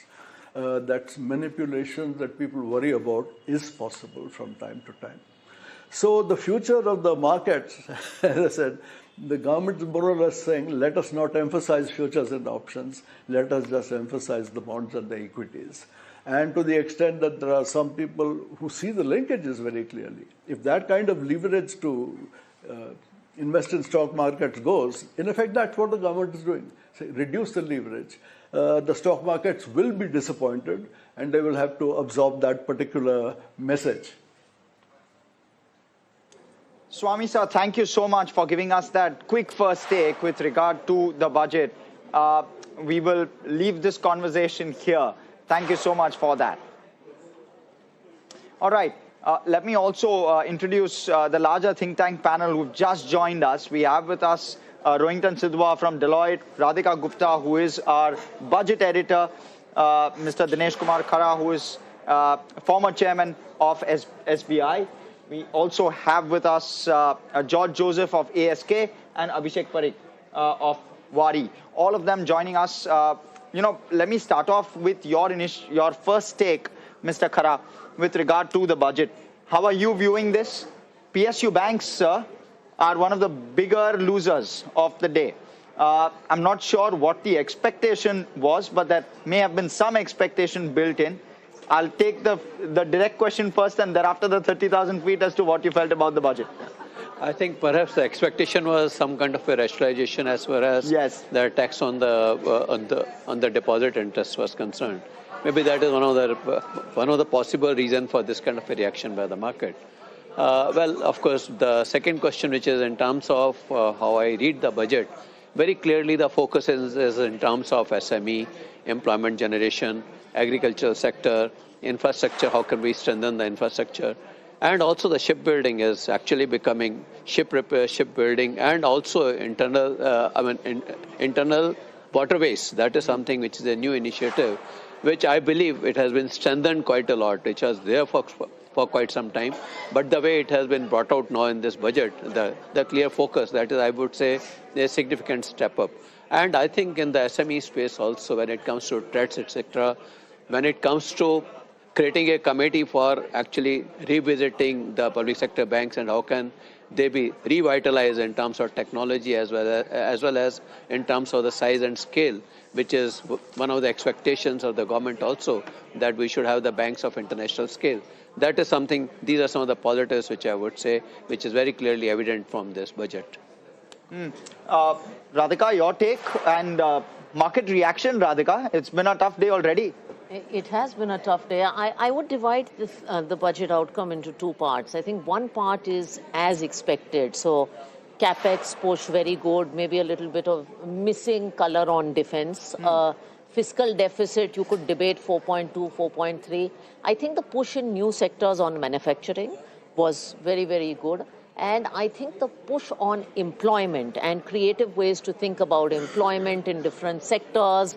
That manipulation that people worry about is possible from time to time. So the future of the markets, as I said, the government is more or less saying, let us not emphasize futures and options, let us just emphasize the bonds and the equities. And to the extent that there are some people who see the linkages very clearly, if that kind of leverage to invest in stock markets goes, in effect, that's what the government is doing. Say, reduce the leverage. The stock markets will be disappointed and they will have to absorb that particular message. Swami sir, thank you so much for giving us that quick first take with regard to the budget. We will leave this conversation here. Thank you so much for that. All right. Let me also introduce the larger think tank panel who've just joined us. We have with us Rohington Sidhwa from Deloitte, Radhika Gupta, who is our budget editor, Mr. Dinesh Kumar Khara, who is former chairman of SBI, We also have with us George Joseph of ASK and Abhishek Parikh of Wari. All of them joining us. Let me start off with your first take, Mr. Khara, with regard to the budget. How are you viewing this? PSU banks, sir, are one of the bigger losers of the day. I'm not sure what the expectation was, but there may have been some expectation built in. I'll take the direct question first and thereafter the 30,000 feet as to what you felt about the budget. I think perhaps the expectation was some kind of a rationalization as far as the tax on the deposit interest was concerned. Maybe that is one of the possible reasons for this kind of a reaction by the market. Well, of course, the second question, which is in terms of how I read the budget, very clearly the focus is in terms of SME, employment generation, agricultural sector, infrastructure, how can we strengthen the infrastructure, and also the shipbuilding is actually becoming ship repair, shipbuilding, and also internal waterways. That is something which is a new initiative, which I believe it has been strengthened quite a lot, which was there for quite some time. But the way it has been brought out now in this budget, the clear focus, that is, I would say, a significant step up. And I think in the SME space also, when it comes to threats, etc., when it comes to creating a committee for actually revisiting the public sector banks and how can they be revitalized in terms of technology as well as in terms of the size and scale, which is one of the expectations of the government also, that we should have the banks of international scale. That is something, these are some of the positives which I would say, which is very clearly evident from this budget. Radhika, your take and market reaction, Radhika. It's been a tough day already. It has been a tough day. I would divide the budget outcome into two parts. I think one part is as expected. So Capex push, very good, maybe a little bit of missing color on defense. Fiscal deficit, you could debate 4.2, 4.3. I think the push in new sectors on manufacturing was very, very good. And I think the push on employment and creative ways to think about employment in different sectors,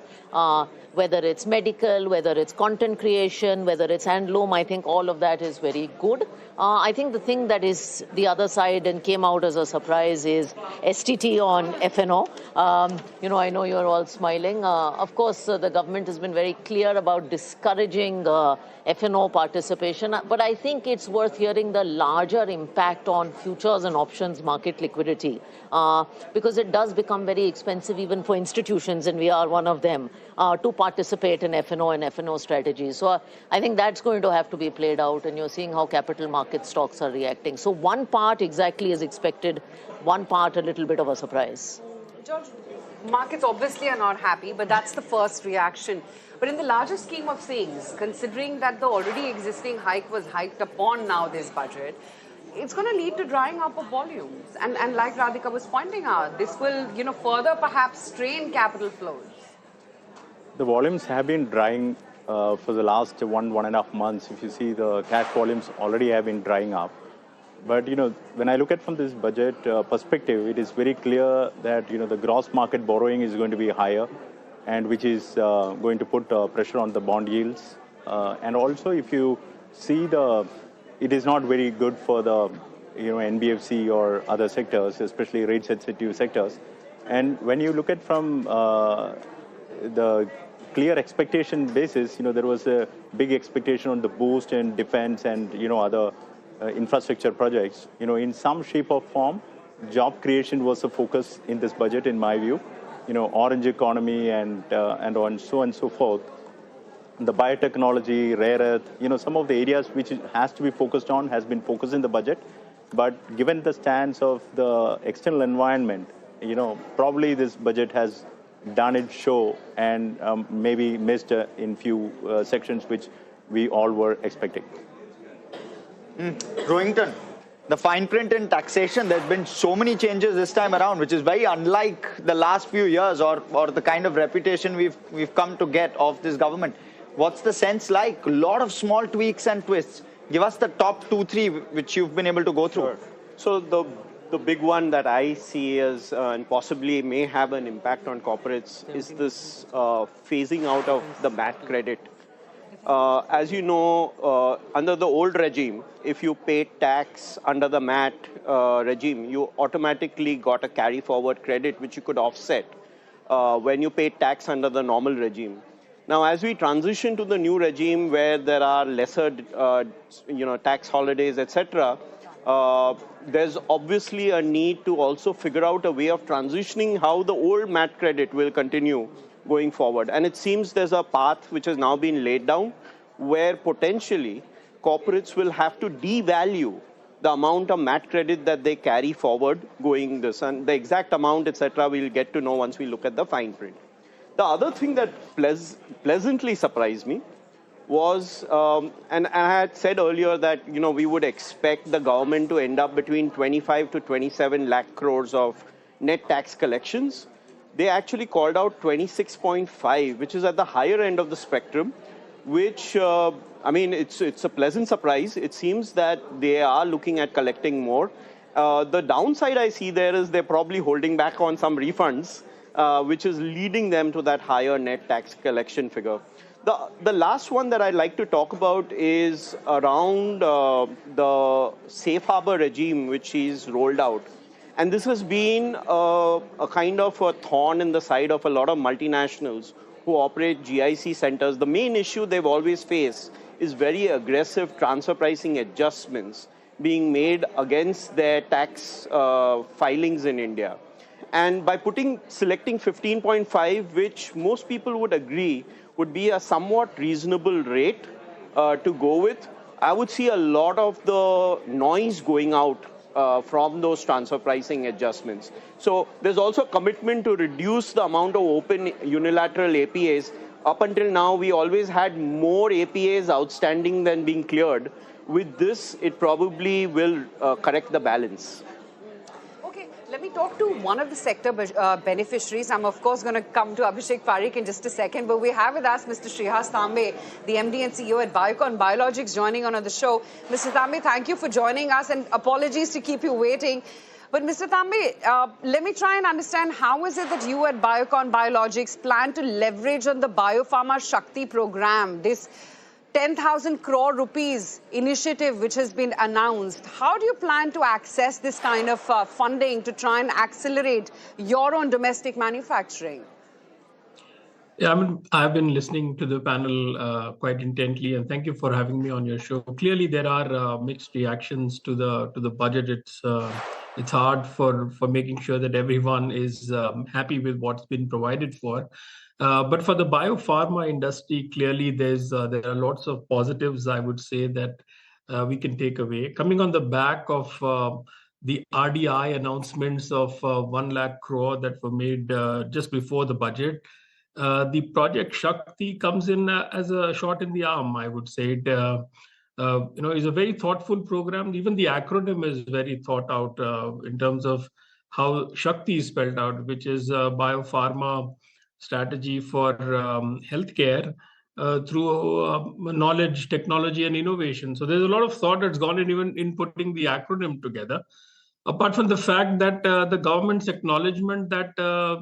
whether it's medical, whether it's content creation, whether it's handloom, I think all of that is very good. I think the thing that is the other side and came out as a surprise is STT on FNO. I know you're all smiling. Of course, the government has been very clear about discouraging FNO participation, but I think it's worth hearing the larger impact on futures and options market liquidity, because it does become very expensive even for institutions, and we are one of them, to participate in FNO and FNO strategies. So I think that's going to have to be played out, and you're seeing how capital market stocks are reacting. So one part exactly as expected, one part a little bit of a surprise. George, markets obviously are not happy, but that's the first reaction. But in the larger scheme of things, considering that the already existing hike was hiked upon now this budget, it's going to lead to drying up of volumes. And like Radhika was pointing out, this will, further perhaps strain capital flows. The volumes have been drying for the last 1.5 months. If you see, the cash volumes already have been drying up. But, when I look at from this budget perspective, it is very clear that, the gross market borrowing is going to be higher, and which is going to put pressure on the bond yields. And also, if you see it is not very good for the, NBFC or other sectors, especially rate-sensitive sectors. And when you look at from the clear expectation basis, there was a big expectation on the boost in defense and, other infrastructure projects. In some shape or form, job creation was the focus in this budget, in my view. Orange economy and on so and so forth. The biotechnology, rare earth, some of the areas which it has to be focused on has been focused in the budget. But given the stance of the external environment, probably this budget has done its show and maybe missed in few sections which we all were expecting. Rohington, the fine print in taxation, there's been so many changes this time around, which is very unlike the last few years or the kind of reputation we've come to get of this government. What's the sense like? A lot of small tweaks and twists. Give us the top 2, 3 which you've been able to go through. Sure. So the big one that I see is, and possibly may have an impact on corporates, is this phasing out of the VAT credit. As you know, under the old regime, if you paid tax under the MAT regime, you automatically got a carry forward credit which you could offset when you paid tax under the normal regime. Now, as we transition to the new regime where there are lesser, tax holidays, etc., there's obviously a need to also figure out a way of transitioning how the old MAT credit will continue going forward. And it seems there's a path which has now been laid down where potentially corporates will have to devalue the amount of MAT credit that they carry forward going this. And the exact amount, etc., we'll get to know once we look at the fine print. The other thing that pleasantly surprised me was, and I had said earlier that we would expect the government to end up between 25 to 27 lakh crores of net tax collections. They actually called out 26.5, which is at the higher end of the spectrum, which, it's a pleasant surprise. It seems that they are looking at collecting more. The downside I see there is they're probably holding back on some refunds, which is leading them to that higher net tax collection figure. The last one that I'd like to talk about is around the safe harbor regime, which is rolled out. And this has been a kind of a thorn in the side of a lot of multinationals who operate GIC centers. The main issue they've always faced is very aggressive transfer pricing adjustments being made against their tax filings in India. And by selecting 15.5, which most people would agree would be a somewhat reasonable rate to go with, I would see a lot of the noise going out from those transfer pricing adjustments. So there's also a commitment to reduce the amount of open unilateral APAs. Up until now, we always had more APAs outstanding than being cleared. With this, it probably will correct the balance. Let me talk to one of the sector beneficiaries. I'm, of course, going to come to Abhishek Parikh in just a second, but we have with us Mr. Shrihas Tambe, the MD and CEO at Biocon Biologics, joining on the show. Mr. Tambe, thank you for joining us, and apologies to keep you waiting. But Mr. Tambe, let me try and understand, how is it that you at Biocon Biologics plan to leverage on the Biopharma Shakti program, this 10,000 crore rupees initiative which has been announced? How do you plan to access this kind of funding to try and accelerate your own domestic manufacturing? Yeah, I've been listening to the panel quite intently, and thank you for having me on your show. Clearly, there are mixed reactions to the budget. It's hard for making sure that everyone is happy with what's been provided for. But for the biopharma industry, clearly there are lots of positives, I would say, that we can take away. Coming on the back of the RDI announcements of 1 lakh crore that were made just before the budget, the Project Shakti comes in as a shot in the arm, I would say. It is a very thoughtful program. Even the acronym is very thought out in terms of how Shakti is spelled out, which is biopharma strategy for healthcare through knowledge, technology, and innovation. So there's a lot of thought that's gone in even in putting the acronym together. Apart from the fact that the government's acknowledgement that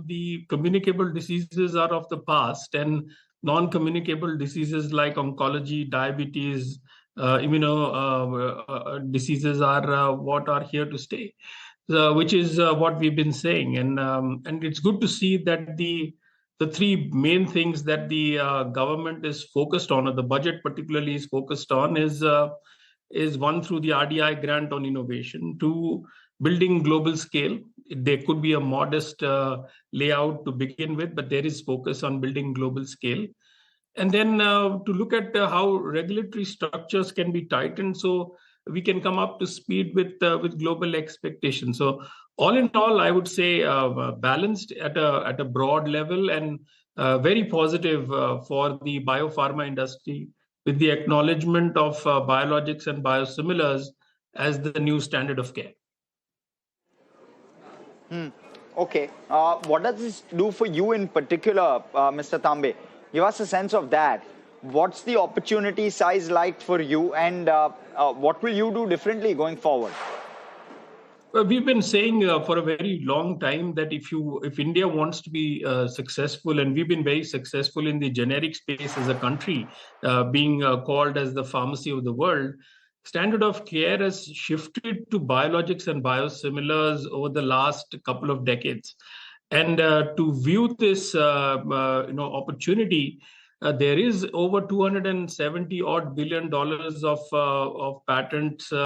the communicable diseases are of the past and non-communicable diseases like oncology, diabetes, diseases are what are here to stay, which is what we've been saying. And it's good to see that the three main things that the government is focused on, or the budget particularly is focused on, is one, through the RDI grant on innovation, two, building global scale. There could be a modest layout to begin with, but there is focus on building global scale. And then to look at how regulatory structures can be tightened so we can come up to speed with global expectations. So all in all, I would say balanced at a broad level, and very positive for the biopharma industry, with the acknowledgement of biologics and biosimilars as the new standard of care. Okay. What does this do for you in particular, Mr. Tambe? Give us a sense of that. What's the opportunity size like for you, and what will you do differently going forward? Well, we've been saying for a very long time that if India wants to be successful, and we've been very successful in the generic space as a country, being called as the pharmacy of the world, standard of care has shifted to biologics and biosimilars over the last couple of decades. And to view this opportunity, there is over $270 odd billion of patents